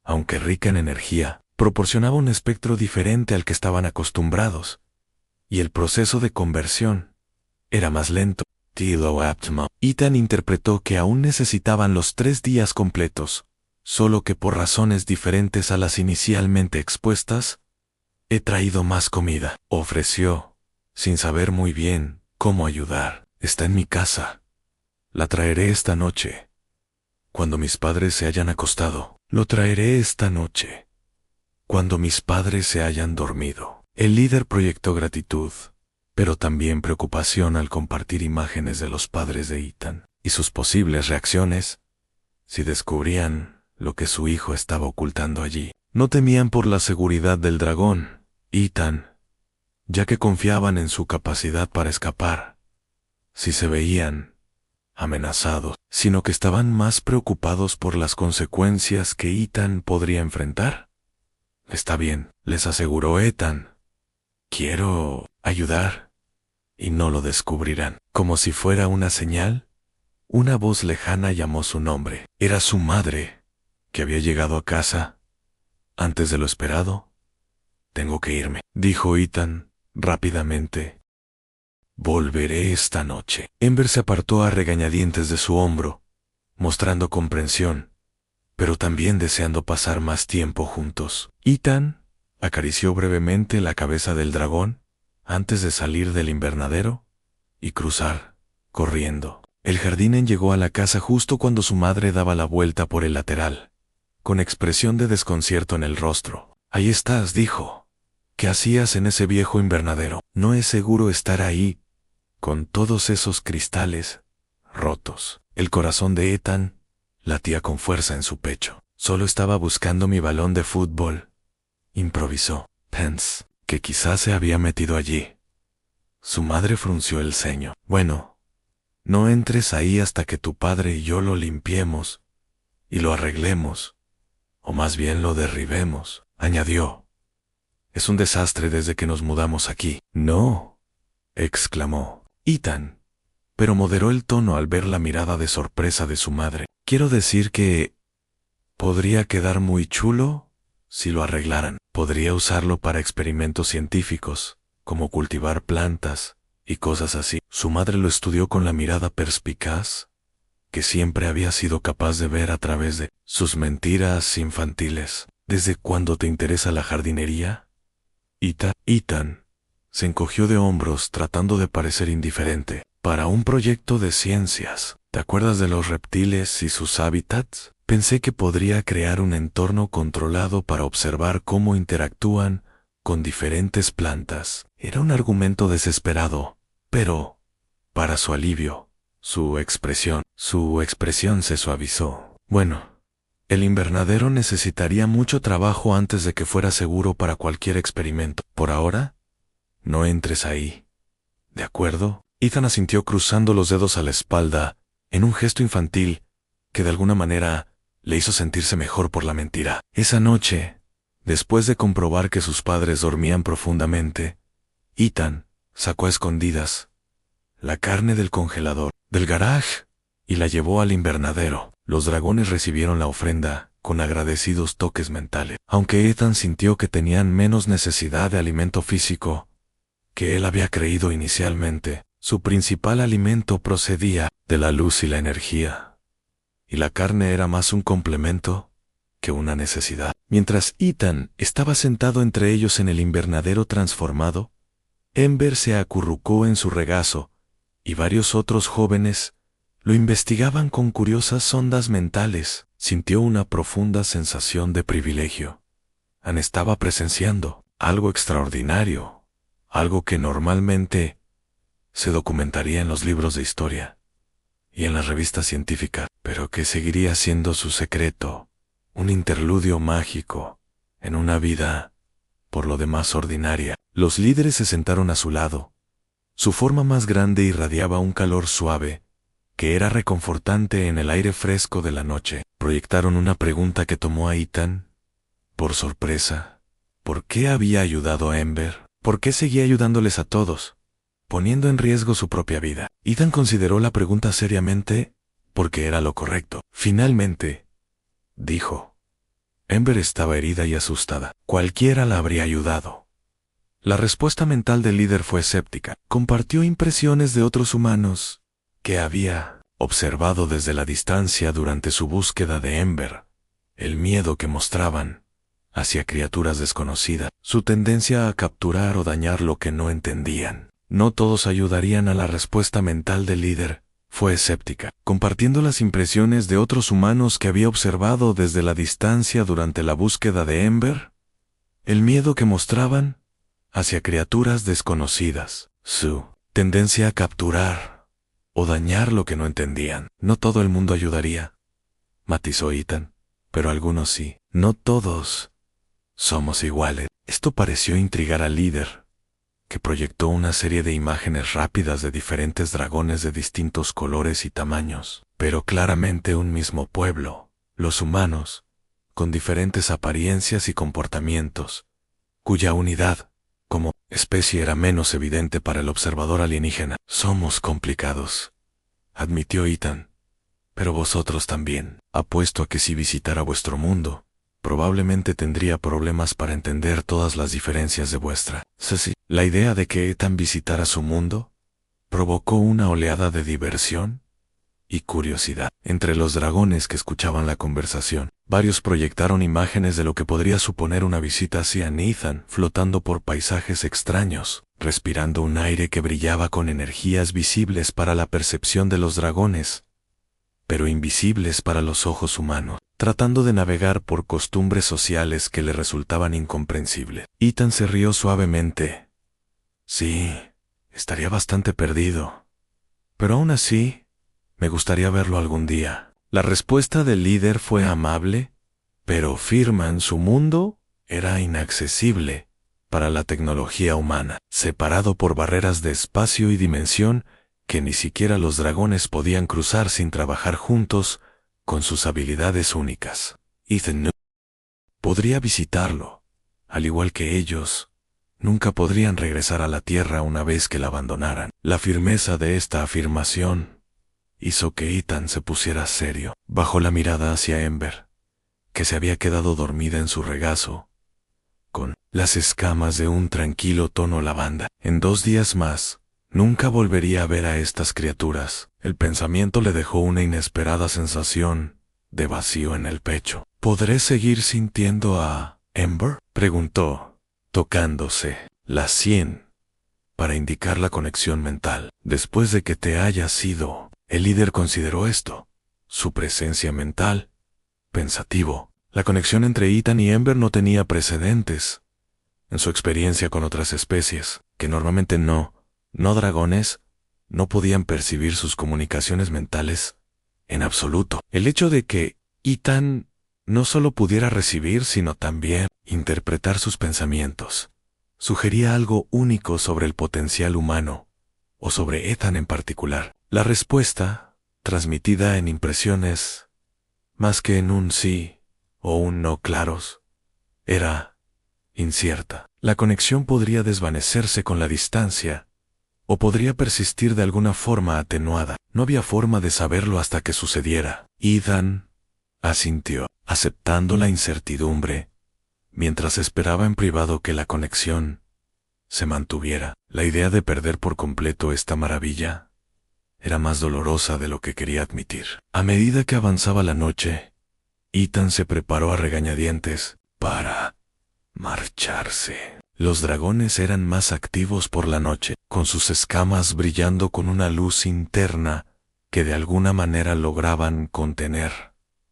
aunque rica en energía, proporcionaba un espectro diferente al que estaban acostumbrados, y el proceso de conversión era más lento. Ethan interpretó que aún necesitaban los 3 días completos, solo que por razones diferentes a las inicialmente expuestas. «He traído más comida», ofreció, sin saber muy bien cómo ayudar. «Está en mi casa. La traeré esta noche. Cuando mis padres se hayan acostado, lo traeré esta noche. Cuando mis padres se hayan dormido». El líder proyectó gratitud, pero también preocupación al compartir imágenes de los padres de Ethan y sus posibles reacciones si descubrían lo que su hijo estaba ocultando allí. No temían por la seguridad del dragón, Ethan, ya que confiaban en su capacidad para escapar si se veían amenazados, sino que estaban más preocupados por las consecuencias que Ethan podría enfrentar. «Está bien», les aseguró Ethan. «Quiero ayudar, y no lo descubrirán». Como si fuera una señal, una voz lejana llamó su nombre. Era su madre, que había llegado a casa antes de lo esperado. «Tengo que irme», dijo Ethan rápidamente. «Volveré esta noche». Ember se apartó a regañadientes de su hombro, mostrando comprensión, pero también deseando pasar más tiempo juntos. Ethan acarició brevemente la cabeza del dragón antes de salir del invernadero y cruzar, corriendo. El jardín llegó a la casa justo cuando su madre daba la vuelta por el lateral, con expresión de desconcierto en el rostro. «Ahí estás», dijo. «¿Qué hacías en ese viejo invernadero? No es seguro estar ahí, con todos esos cristales rotos». El corazón de Ethan latía con fuerza en su pecho. «Solo estaba buscando mi balón de fútbol», improvisó. «Pence, que quizás se había metido allí». Su madre frunció el ceño. «Bueno, No entres ahí hasta que tu padre y yo lo limpiemos y lo arreglemos, o más bien lo derribemos, añadió. Es un desastre desde que nos mudamos aquí. No, exclamó Ethan, pero moderó el tono al ver la mirada de sorpresa de su madre. Quiero decir que podría quedar muy chulo si lo arreglaran. Podría usarlo para experimentos científicos, como cultivar plantas y cosas así. Su madre lo estudió con la mirada perspicaz que siempre había sido capaz de ver a través de sus mentiras infantiles. ¿Desde cuándo te interesa la jardinería? Ethan se encogió de hombros tratando de parecer indiferente. Para un proyecto de ciencias. ¿Te acuerdas de los reptiles y sus hábitats? Pensé que podría crear un entorno controlado para observar cómo interactúan con diferentes plantas. Era un argumento desesperado, pero, para su alivio, su expresión se suavizó. Bueno, el invernadero necesitaría mucho trabajo antes de que fuera seguro para cualquier experimento. Por ahora, no entres ahí. ¿De acuerdo? Ethan asintió cruzando los dedos a la espalda, en un gesto infantil que de alguna manera le hizo sentirse mejor por la mentira. Esa noche, después de comprobar que sus padres dormían profundamente, Ethan sacó a escondidas la carne del congelador del garage y la llevó al invernadero. Los dragones recibieron la ofrenda con agradecidos toques mentales. Aunque Ethan sintió que tenían menos necesidad de alimento físico que él había creído inicialmente, su principal alimento procedía de la luz y la energía, y la carne era más un complemento que una necesidad. Mientras Ethan estaba sentado entre ellos en el invernadero transformado, Ember se acurrucó en su regazo, y varios otros jóvenes lo investigaban con curiosas sondas mentales. Sintió una profunda sensación de privilegio. Ann estaba presenciando algo extraordinario, algo que normalmente se documentaría en los libros de historia y en las revistas científicas, pero que seguiría siendo su secreto, un interludio mágico en una vida por lo demás ordinaria. Los líderes se sentaron a su lado. Su forma más grande irradiaba un calor suave, que era reconfortante en el aire fresco de la noche. Proyectaron una pregunta que tomó a Ethan por sorpresa. ¿Por qué había ayudado a Ember? ¿Por qué seguía ayudándoles a todos, poniendo en riesgo su propia vida? Ethan consideró la pregunta seriamente, porque era lo correcto. Finalmente, dijo, Ember estaba herida y asustada. Cualquiera la habría ayudado. La respuesta mental del líder fue escéptica. Compartió impresiones de otros humanos que había observado desde la distancia durante su búsqueda de Ember, el miedo que mostraban hacia criaturas desconocidas, su tendencia a capturar o dañar lo que no entendían. No todos ayudarían a la respuesta mental del líder. Fue escéptica, compartiendo las impresiones de otros humanos que había observado desde la distancia durante la búsqueda de Ember, el miedo que mostraban hacia criaturas desconocidas, su tendencia a capturar o dañar lo que no entendían. No todo el mundo ayudaría, matizó Ethan, pero algunos sí. No todos somos iguales. Esto pareció intrigar al líder, que proyectó una serie de imágenes rápidas de diferentes dragones de distintos colores y tamaños, pero claramente un mismo pueblo, los humanos, con diferentes apariencias y comportamientos, cuya unidad como especie era menos evidente para el observador alienígena. Somos complicados, admitió Ethan, pero vosotros también. Apuesto a que si visitara vuestro mundo, probablemente tendría problemas para entender todas las diferencias de vuestra. Sí. La idea de que Ethan visitara su mundo provocó una oleada de diversión y curiosidad entre los dragones que escuchaban la conversación. Varios proyectaron imágenes de lo que podría suponer una visita hacia Ethan, flotando por paisajes extraños, respirando un aire que brillaba con energías visibles para la percepción de los dragones, pero invisibles para los ojos humanos, tratando de navegar por costumbres sociales que le resultaban incomprensibles. Ethan se rió suavemente. Sí, estaría bastante perdido, pero aún así, me gustaría verlo algún día. La respuesta del líder fue amable, pero firme. Su mundo era inaccesible para la tecnología humana. Separado por barreras de espacio y dimensión, que ni siquiera los dragones podían cruzar sin trabajar juntos con sus habilidades únicas. Ethan no podría visitarlo, al igual que ellos, nunca podrían regresar a la Tierra una vez que la abandonaran. La firmeza de esta afirmación hizo que Ethan se pusiera serio. Bajó la mirada hacia Ember, que se había quedado dormida en su regazo, con las escamas de un tranquilo tono lavanda. En 2 días más, nunca volvería a ver a estas criaturas. El pensamiento le dejó una inesperada sensación de vacío en el pecho. ¿Podré seguir sintiendo a Ember?, preguntó, tocándose la sien para indicar la conexión mental. Después de que te hayas ido, el líder consideró esto, su presencia mental, pensativo. La conexión entre Ethan y Ember no tenía precedentes en su experiencia con otras especies, que normalmente no dragones, no podían percibir sus comunicaciones mentales en absoluto. El hecho de que Ethan no solo pudiera recibir, sino también interpretar sus pensamientos, sugería algo único sobre el potencial humano, o sobre Ethan en particular. La respuesta, transmitida en impresiones, más que en un sí o un no claros, era incierta. La conexión podría desvanecerse con la distancia, o podría persistir de alguna forma atenuada. No había forma de saberlo hasta que sucediera. Ethan asintió, aceptando la incertidumbre, mientras esperaba en privado que la conexión se mantuviera. La idea de perder por completo esta maravilla era más dolorosa de lo que quería admitir. A medida que avanzaba la noche, Ethan se preparó a regañadientes para marcharse. Los dragones eran más activos por la noche, con sus escamas brillando con una luz interna que de alguna manera lograban contener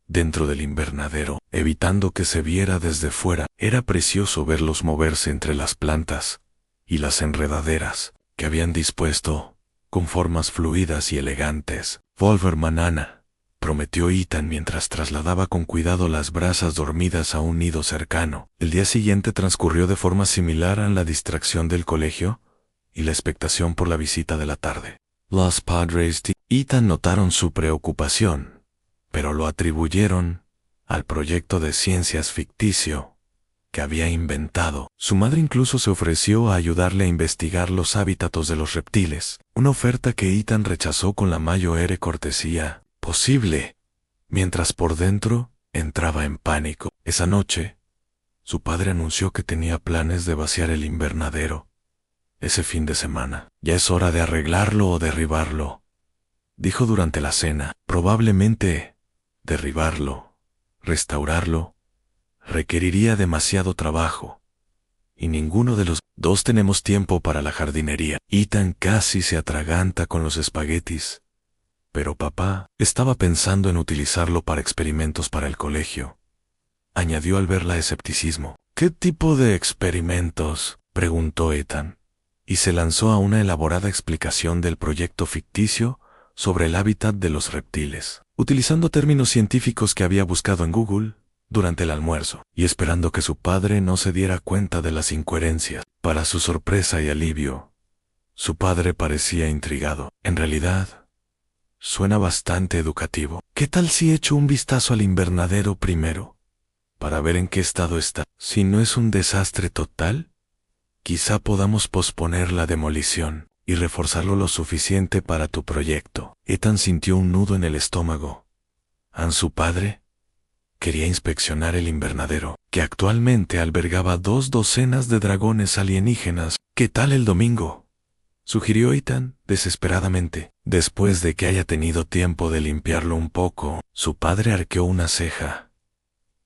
dentro del invernadero, evitando que se viera desde fuera. Era precioso verlos moverse entre las plantas y las enredaderas que habían dispuesto con formas fluidas y elegantes. Volver Manana, prometió Ethan mientras trasladaba con cuidado las brasas dormidas a un nido cercano. El día siguiente transcurrió de forma similar a la distracción del colegio y la expectación por la visita de la tarde. Los padres de Ethan notaron su preocupación, pero lo atribuyeron al proyecto de ciencias ficticio que había inventado. Su madre incluso se ofreció a ayudarle a investigar los hábitats de los reptiles, una oferta que Ethan rechazó con la mayor cortesía posible, mientras por dentro entraba en pánico. Esa noche, su padre anunció que tenía planes de vaciar el invernadero ese fin de semana. Ya es hora de arreglarlo o derribarlo, dijo durante la cena. Probablemente derribarlo, restaurarlo, requeriría demasiado trabajo, y ninguno de los dos tenemos tiempo para la jardinería. Ethan casi se atraganta con los espaguetis, pero papá estaba pensando en utilizarlo para experimentos para el colegio, añadió al verla escepticismo. ¿Qué tipo de experimentos?, preguntó Ethan, y se lanzó a una elaborada explicación del proyecto ficticio sobre el hábitat de los reptiles, utilizando términos científicos que había buscado en Google durante el almuerzo, y esperando que su padre no se diera cuenta de las incoherencias. Para su sorpresa y alivio, su padre parecía intrigado. En realidad, suena bastante educativo. ¿Qué tal si echo un vistazo al invernadero primero, para ver en qué estado está? Si no es un desastre total, quizá podamos posponer la demolición y reforzarlo lo suficiente para tu proyecto. Ethan sintió un nudo en el estómago. Su padre quería inspeccionar el invernadero, que actualmente albergaba 2 docenas de dragones alienígenas. ¿Qué tal el domingo?, sugirió Ethan desesperadamente. Después de que haya tenido tiempo de limpiarlo un poco, su padre arqueó una ceja.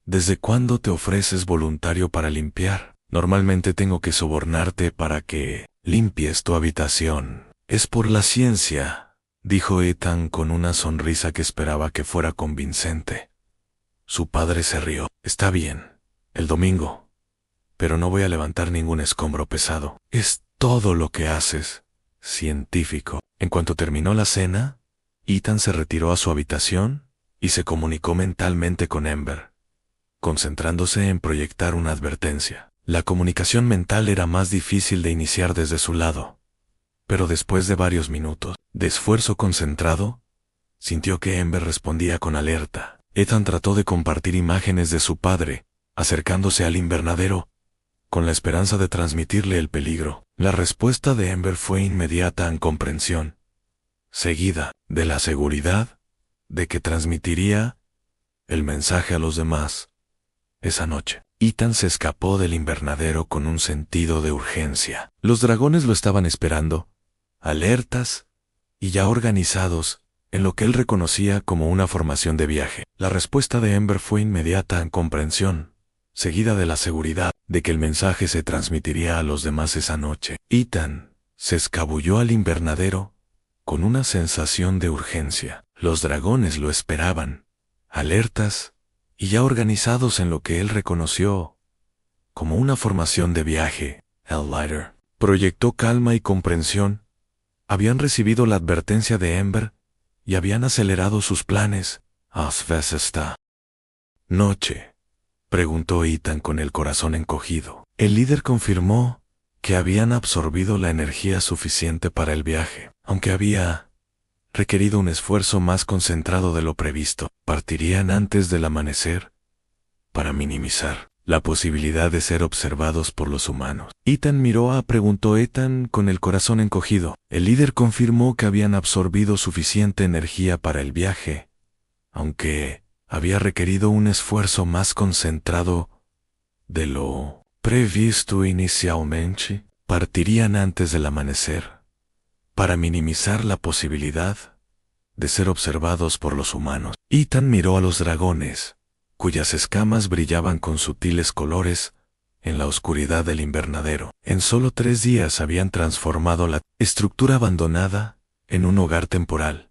¿Desde cuándo te ofreces voluntario para limpiar? Normalmente tengo que sobornarte para que limpies tu habitación. Es por la ciencia, dijo Ethan con una sonrisa que esperaba que fuera convincente. Su padre se rió. Está bien, el domingo, pero no voy a levantar ningún escombro pesado. Es todo lo que haces, científico. En cuanto terminó la cena, Ethan se retiró a su habitación y se comunicó mentalmente con Ember, concentrándose en proyectar una advertencia. La comunicación mental era más difícil de iniciar desde su lado, pero después de varios minutos de esfuerzo concentrado, sintió que Ember respondía con alerta. Ethan trató de compartir imágenes de su padre, acercándose al invernadero, con la esperanza de transmitirle el peligro. La respuesta de Ember fue inmediata en comprensión, seguida de la seguridad de que transmitiría el mensaje a los demás. Esa noche, Ethan se escapó del invernadero con un sentido de urgencia. Los dragones lo estaban esperando, alertas y ya organizados en lo que él reconocía como una formación de viaje. La respuesta de Ember fue inmediata en comprensión, seguida de la seguridad de que el mensaje se transmitiría a los demás esa noche. Ethan se escabulló al invernadero con una sensación de urgencia. Los dragones lo esperaban, alertas y ya organizados en lo que él reconoció como una formación de viaje. El líder proyectó calma y comprensión. Habían recibido la advertencia de Ember y habían acelerado sus planes. ¿Has visto esta noche?, preguntó Ethan con el corazón encogido. El líder confirmó que habían absorbido la energía suficiente para el viaje, aunque había requerido un esfuerzo más concentrado de lo previsto. Partirían antes del amanecer para minimizar la posibilidad de ser observados por los humanos. Preguntó Ethan con el corazón encogido. El líder confirmó que habían absorbido suficiente energía para el viaje, aunque había requerido un esfuerzo más concentrado de lo previsto inicialmente. Partirían antes del amanecer para minimizar la posibilidad de ser observados por los humanos. Ethan miró a los dragones, cuyas escamas brillaban con sutiles colores en la oscuridad del invernadero. En solo 3 días habían transformado la estructura abandonada en un hogar temporal,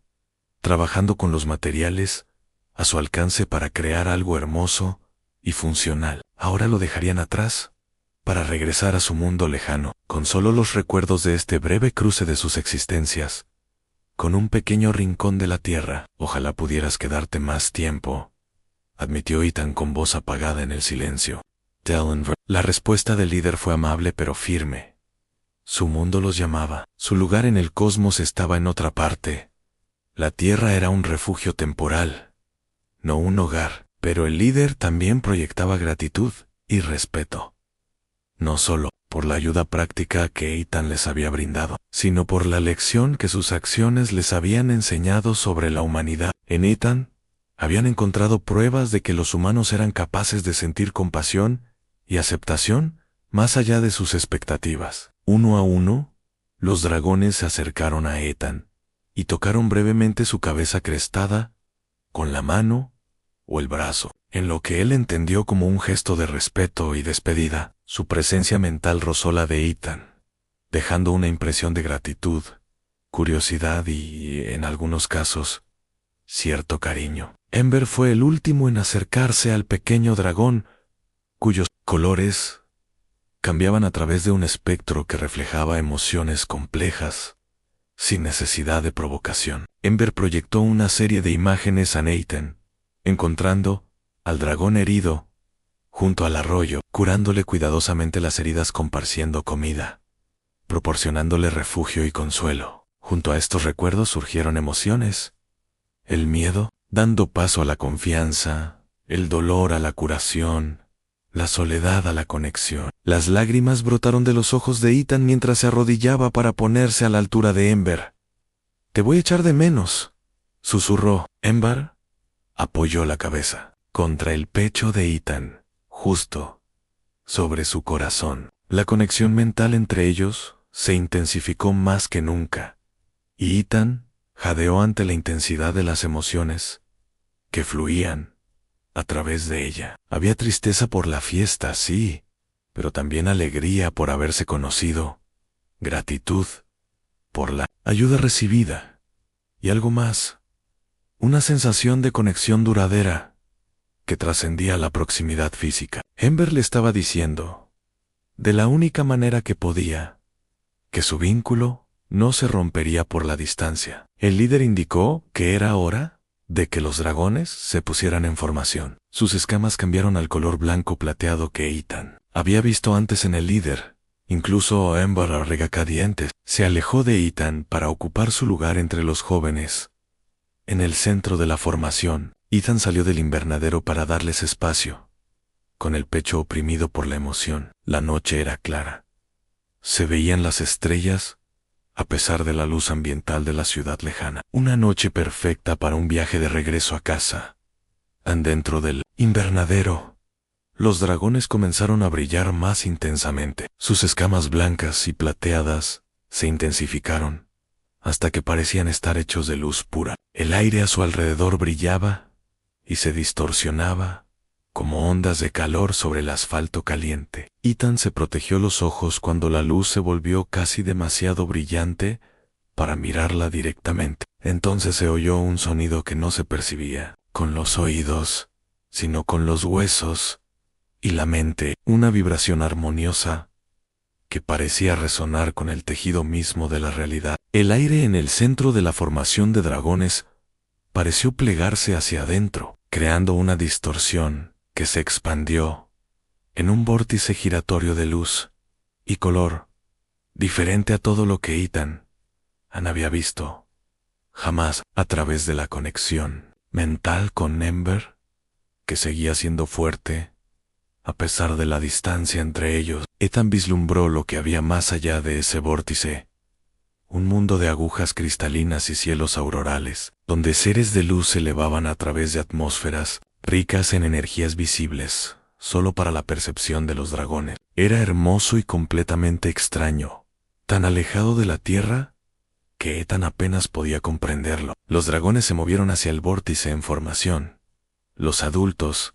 trabajando con los materiales a su alcance para crear algo hermoso y funcional. Ahora lo dejarían atrás para regresar a su mundo lejano, con solo los recuerdos de este breve cruce de sus existencias, con un pequeño rincón de la tierra. Ojalá pudieras quedarte más tiempo, admitió Ethan con voz apagada en el silencio. La respuesta del líder fue amable pero firme. Su mundo los llamaba. Su lugar en el cosmos estaba en otra parte. La tierra era un refugio temporal, no un hogar. Pero el líder también proyectaba gratitud y respeto, no solo por la ayuda práctica que Ethan les había brindado, sino por la lección que sus acciones les habían enseñado sobre la humanidad. En Ethan habían encontrado pruebas de que los humanos eran capaces de sentir compasión y aceptación más allá de sus expectativas. Uno a uno, los dragones se acercaron a Ethan y tocaron brevemente su cabeza crestada con la mano o el brazo, en lo que él entendió como un gesto de respeto y despedida. Su presencia mental rozó la de Ethan, dejando una impresión de gratitud, curiosidad y, en algunos casos, cierto cariño. Ember fue el último en acercarse al pequeño dragón, cuyos colores cambiaban a través de un espectro que reflejaba emociones complejas, sin necesidad de provocación. Ember proyectó una serie de imágenes a Ethan, encontrando al dragón herido junto al arroyo, curándole cuidadosamente las heridas, compartiendo comida, proporcionándole refugio y consuelo. Junto a estos recuerdos surgieron emociones: el miedo, dando paso a la confianza; el dolor a la curación; la soledad a la conexión. Las lágrimas brotaron de los ojos de Ethan mientras se arrodillaba para ponerse a la altura de Ember. «Te voy a echar de menos», susurró. Ember apoyó la cabeza contra el pecho de Ethan, justo sobre su corazón. La conexión mental entre ellos se intensificó más que nunca, y Ethan jadeó ante la intensidad de las emociones que fluían a través de ella. Había tristeza por la fiesta, sí, pero también alegría por haberse conocido, gratitud por la ayuda recibida, y algo más: una sensación de conexión duradera que trascendía la proximidad física. Ember le estaba diciendo, de la única manera que podía, que su vínculo no se rompería por la distancia. El líder indicó que era hora de que los dragones se pusieran en formación. Sus escamas cambiaron al color blanco plateado que Ethan había visto antes en el líder, Incluso Ember, a regañadientes, se alejó de Ethan para ocupar su lugar entre los jóvenes. En el centro de la formación, Ethan salió del invernadero para darles espacio. Con el pecho oprimido por la emoción, la noche era clara. Se veían las estrellas, a pesar de la luz ambiental de la ciudad lejana. Una noche perfecta para un viaje de regreso a casa. Dentro del invernadero, los dragones comenzaron a brillar más intensamente. Sus escamas blancas y plateadas se intensificaron, hasta que parecían estar hechos de luz pura. El aire a su alrededor brillaba y se distorsionaba como ondas de calor sobre el asfalto caliente. Ethan se protegió los ojos cuando la luz se volvió casi demasiado brillante para mirarla directamente. Entonces se oyó un sonido que no se percibía con los oídos, sino con los huesos y la mente, una vibración armoniosa que parecía resonar con el tejido mismo de la realidad. El aire en el centro de la formación de dragones pareció plegarse hacia adentro, creando una distorsión que se expandió en un vórtice giratorio de luz y color, diferente a todo lo que Ethan había visto jamás. A través de la conexión mental con Ember, que seguía siendo fuerte, a pesar de la distancia entre ellos, Ethan vislumbró lo que había más allá de ese vórtice. Un mundo de agujas cristalinas y cielos aurorales, donde seres de luz se elevaban a través de atmósferas ricas en energías visibles, solo para la percepción de los dragones. Era hermoso y completamente extraño, tan alejado de la tierra que Ethan apenas podía comprenderlo. Los dragones se movieron hacia el vórtice en formación, los adultos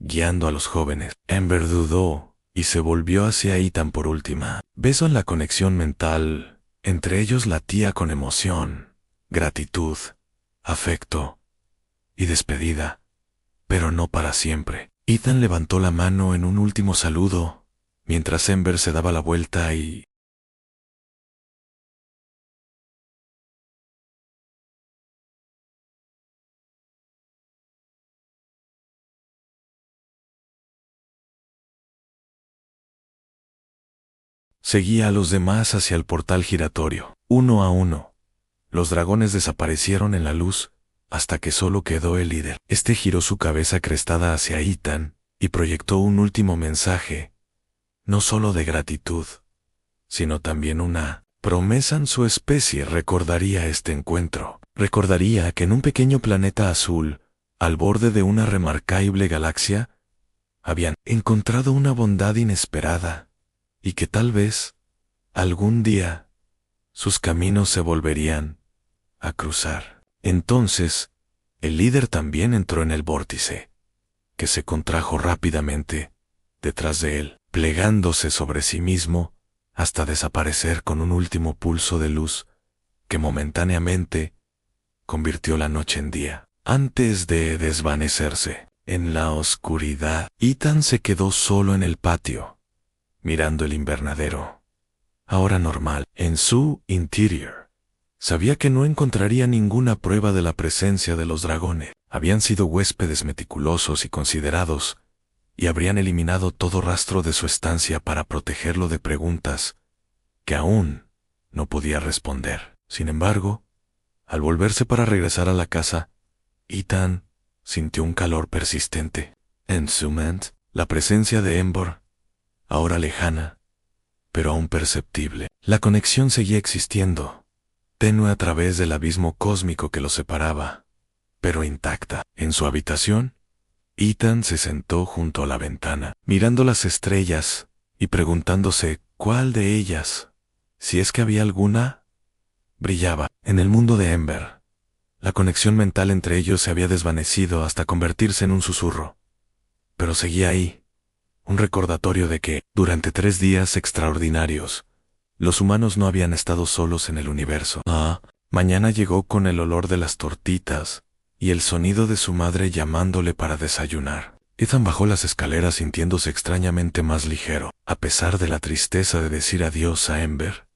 guiando a los jóvenes. Ember dudó y se volvió hacia Ethan por última vez. En la conexión mental entre ellos latía con emoción, gratitud, afecto y despedida, pero no para siempre. Ethan levantó la mano en un último saludo, mientras Ember se daba la vuelta y seguía a los demás hacia el portal giratorio. Uno a uno, los dragones desaparecieron en la luz hasta que solo quedó el líder. Este giró su cabeza crestada hacia Ethan y proyectó un último mensaje, no solo de gratitud, sino también una promesa en su especie. Recordaría este encuentro. Recordaría que en un pequeño planeta azul, al borde de una remarcable galaxia, habían encontrado una bondad inesperada, y que tal vez, algún día, sus caminos se volverían a cruzar. Entonces, el líder también entró en el vórtice, que se contrajo rápidamente detrás de él, plegándose sobre sí mismo hasta desaparecer con un último pulso de luz que momentáneamente convirtió la noche en día. Antes de desvanecerse en la oscuridad, Ethan se quedó solo en el patio, mirando el invernadero, ahora normal. En su interior, sabía que no encontraría ninguna prueba de la presencia de los dragones. Habían sido huéspedes meticulosos y considerados, y habrían eliminado todo rastro de su estancia para protegerlo de preguntas que aún no podía responder. Sin embargo, al volverse para regresar a la casa, Ethan sintió un calor persistente. En su mente, la presencia de Ember, ahora lejana, pero aún perceptible. La conexión seguía existiendo, tenue a través del abismo cósmico que los separaba, pero intacta. En su habitación, Ethan se sentó junto a la ventana, mirando las estrellas y preguntándose cuál de ellas, si es que había alguna, brillaba. En el mundo de Ember, la conexión mental entre ellos se había desvanecido hasta convertirse en un susurro, pero seguía ahí, un recordatorio de que, durante 3 días extraordinarios, los humanos no habían estado solos en el universo. Mañana llegó con el olor de las tortitas y el sonido de su madre llamándole para desayunar. Ethan bajó las escaleras sintiéndose extrañamente más ligero. A pesar de la tristeza de decir adiós a Ember,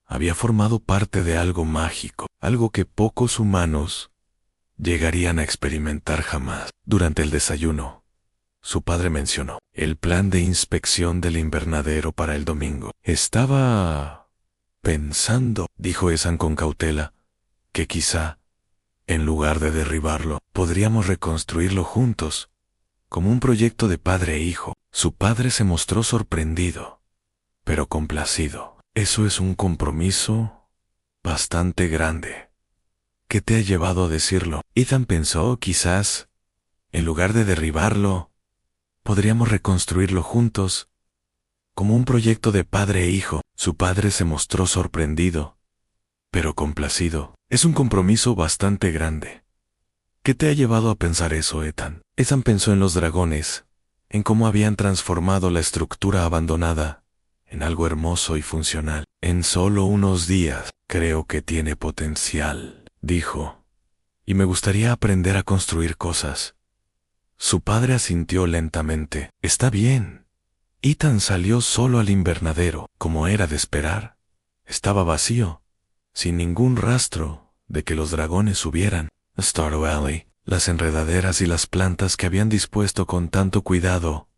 había formado parte de algo mágico, algo que pocos humanos llegarían a experimentar jamás. Durante el desayuno, su padre mencionó el plan de inspección del invernadero para el domingo. Estaba pensando, dijo Ethan con cautela, que quizá, en lugar de derribarlo, podríamos reconstruirlo juntos, como un proyecto de padre e hijo. Su padre se mostró sorprendido, pero complacido. Eso es un compromiso bastante grande. ¿Qué te ha llevado a decirlo? Ethan pensó, quizás, en lugar de derribarlo, podríamos reconstruirlo juntos, como un proyecto de padre e hijo. Su padre se mostró sorprendido, pero complacido. Es un compromiso bastante grande. ¿Qué te ha llevado a pensar eso, Ethan? Ethan pensó en los dragones, en cómo habían transformado la estructura abandonada en algo hermoso y funcional. En solo unos días, creo que tiene potencial, dijo, y me gustaría aprender a construir cosas. Su padre asintió lentamente. Está bien. Ethan salió solo al invernadero, como era de esperar. Estaba vacío, sin ningún rastro de que los dragones hubieran. Stardew Valley, las enredaderas y las plantas que habían dispuesto con tanto cuidado,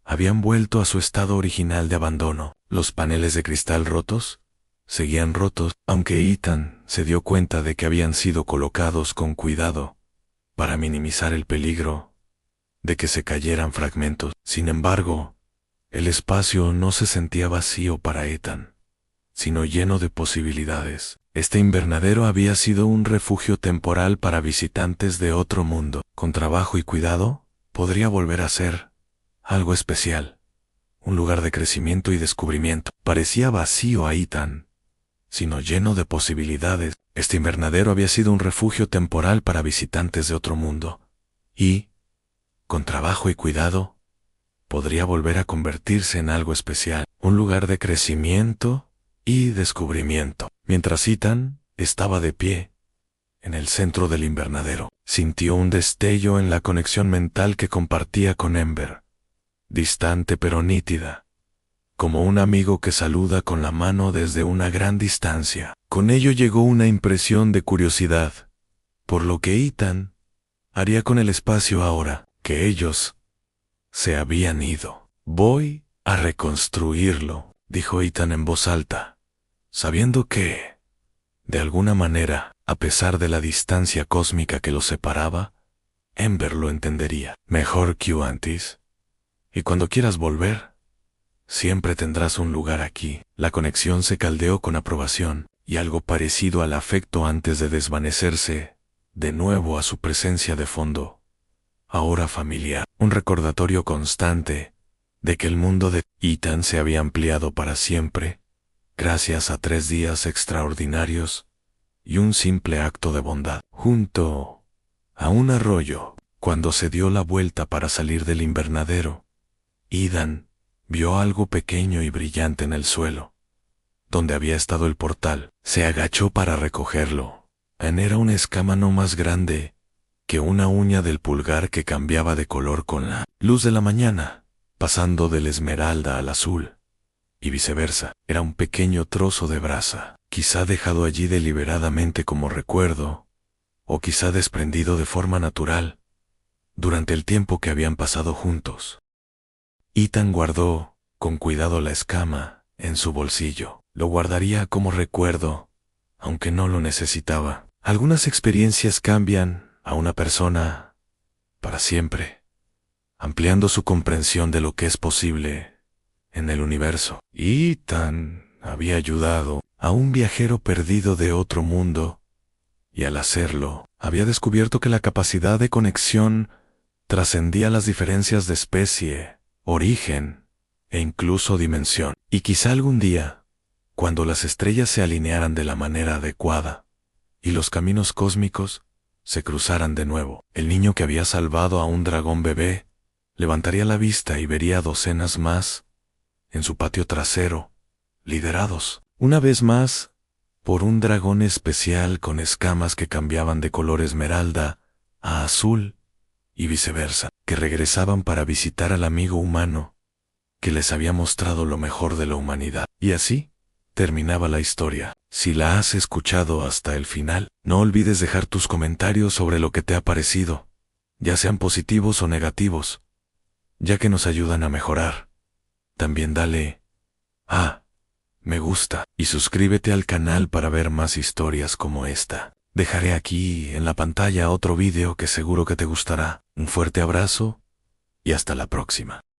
habían vuelto a su estado original de abandono. Los paneles de cristal rotos seguían rotos, aunque Ethan se dio cuenta de que habían sido colocados con cuidado para minimizar el peligro de que se cayeran fragmentos. Sin embargo, el espacio no se sentía vacío para Ethan, sino lleno de posibilidades. Este invernadero había sido un refugio temporal para visitantes de otro mundo. Con trabajo y cuidado, podría volver a ser algo especial, un lugar de crecimiento y descubrimiento. Parecía vacío a Ethan, sino lleno de posibilidades. Este invernadero había sido un refugio temporal para visitantes de otro mundo, y, con trabajo y cuidado, podría volver a convertirse en algo especial, un lugar de crecimiento y descubrimiento. Mientras Ethan estaba de pie, en el centro del invernadero, sintió un destello en la conexión mental que compartía con Ember, distante pero nítida, como un amigo que saluda con la mano desde una gran distancia. Con ello llegó una impresión de curiosidad, por lo que Ethan haría con el espacio ahora que ellos se habían ido. Voy a reconstruirlo, dijo Ethan en voz alta, sabiendo que, de alguna manera, a pesar de la distancia cósmica que los separaba, Ember lo entendería mejor que antes. Y cuando quieras volver, siempre tendrás un lugar aquí. La conexión se caldeó con aprobación, y algo parecido al afecto antes de desvanecerse de nuevo a su presencia de fondo, ahora familiar, un recordatorio constante de que el mundo de Ethan se había ampliado para siempre, gracias a 3 días extraordinarios y un simple acto de bondad. Junto a un arroyo, cuando se dio la vuelta para salir del invernadero, Ethan vio algo pequeño y brillante en el suelo, donde había estado el portal. Se agachó para recogerlo. Era una escama no más grande que una uña del pulgar que cambiaba de color con la luz de la mañana, pasando del esmeralda al azul, y viceversa. Era un pequeño trozo de brasa, quizá dejado allí deliberadamente como recuerdo, o quizá desprendido de forma natural, durante el tiempo que habían pasado juntos. Ethan guardó, con cuidado, la escama en su bolsillo. Lo guardaría como recuerdo, aunque no lo necesitaba. Algunas experiencias cambian a una persona para siempre, ampliando su comprensión de lo que es posible en el universo. Ethan había ayudado a un viajero perdido de otro mundo, y al hacerlo, había descubierto que la capacidad de conexión trascendía las diferencias de especie, origen e incluso dimensión. Y quizá algún día, cuando las estrellas se alinearan de la manera adecuada y los caminos cósmicos se cruzaran de nuevo, el niño que había salvado a un dragón bebé levantaría la vista y vería docenas más en su patio trasero, liderados, una vez más, por un dragón especial con escamas que cambiaban de color esmeralda a azul y viceversa, que regresaban para visitar al amigo humano que les había mostrado lo mejor de la humanidad. Y así terminaba la historia. Si la has escuchado hasta el final, no olvides dejar tus comentarios sobre lo que te ha parecido, ya sean positivos o negativos. ya que nos ayudan a mejorar. También dale a me gusta y suscríbete al canal para ver más historias como esta. Dejaré aquí en la pantalla otro vídeo que seguro que te gustará. Un fuerte abrazo y hasta la próxima.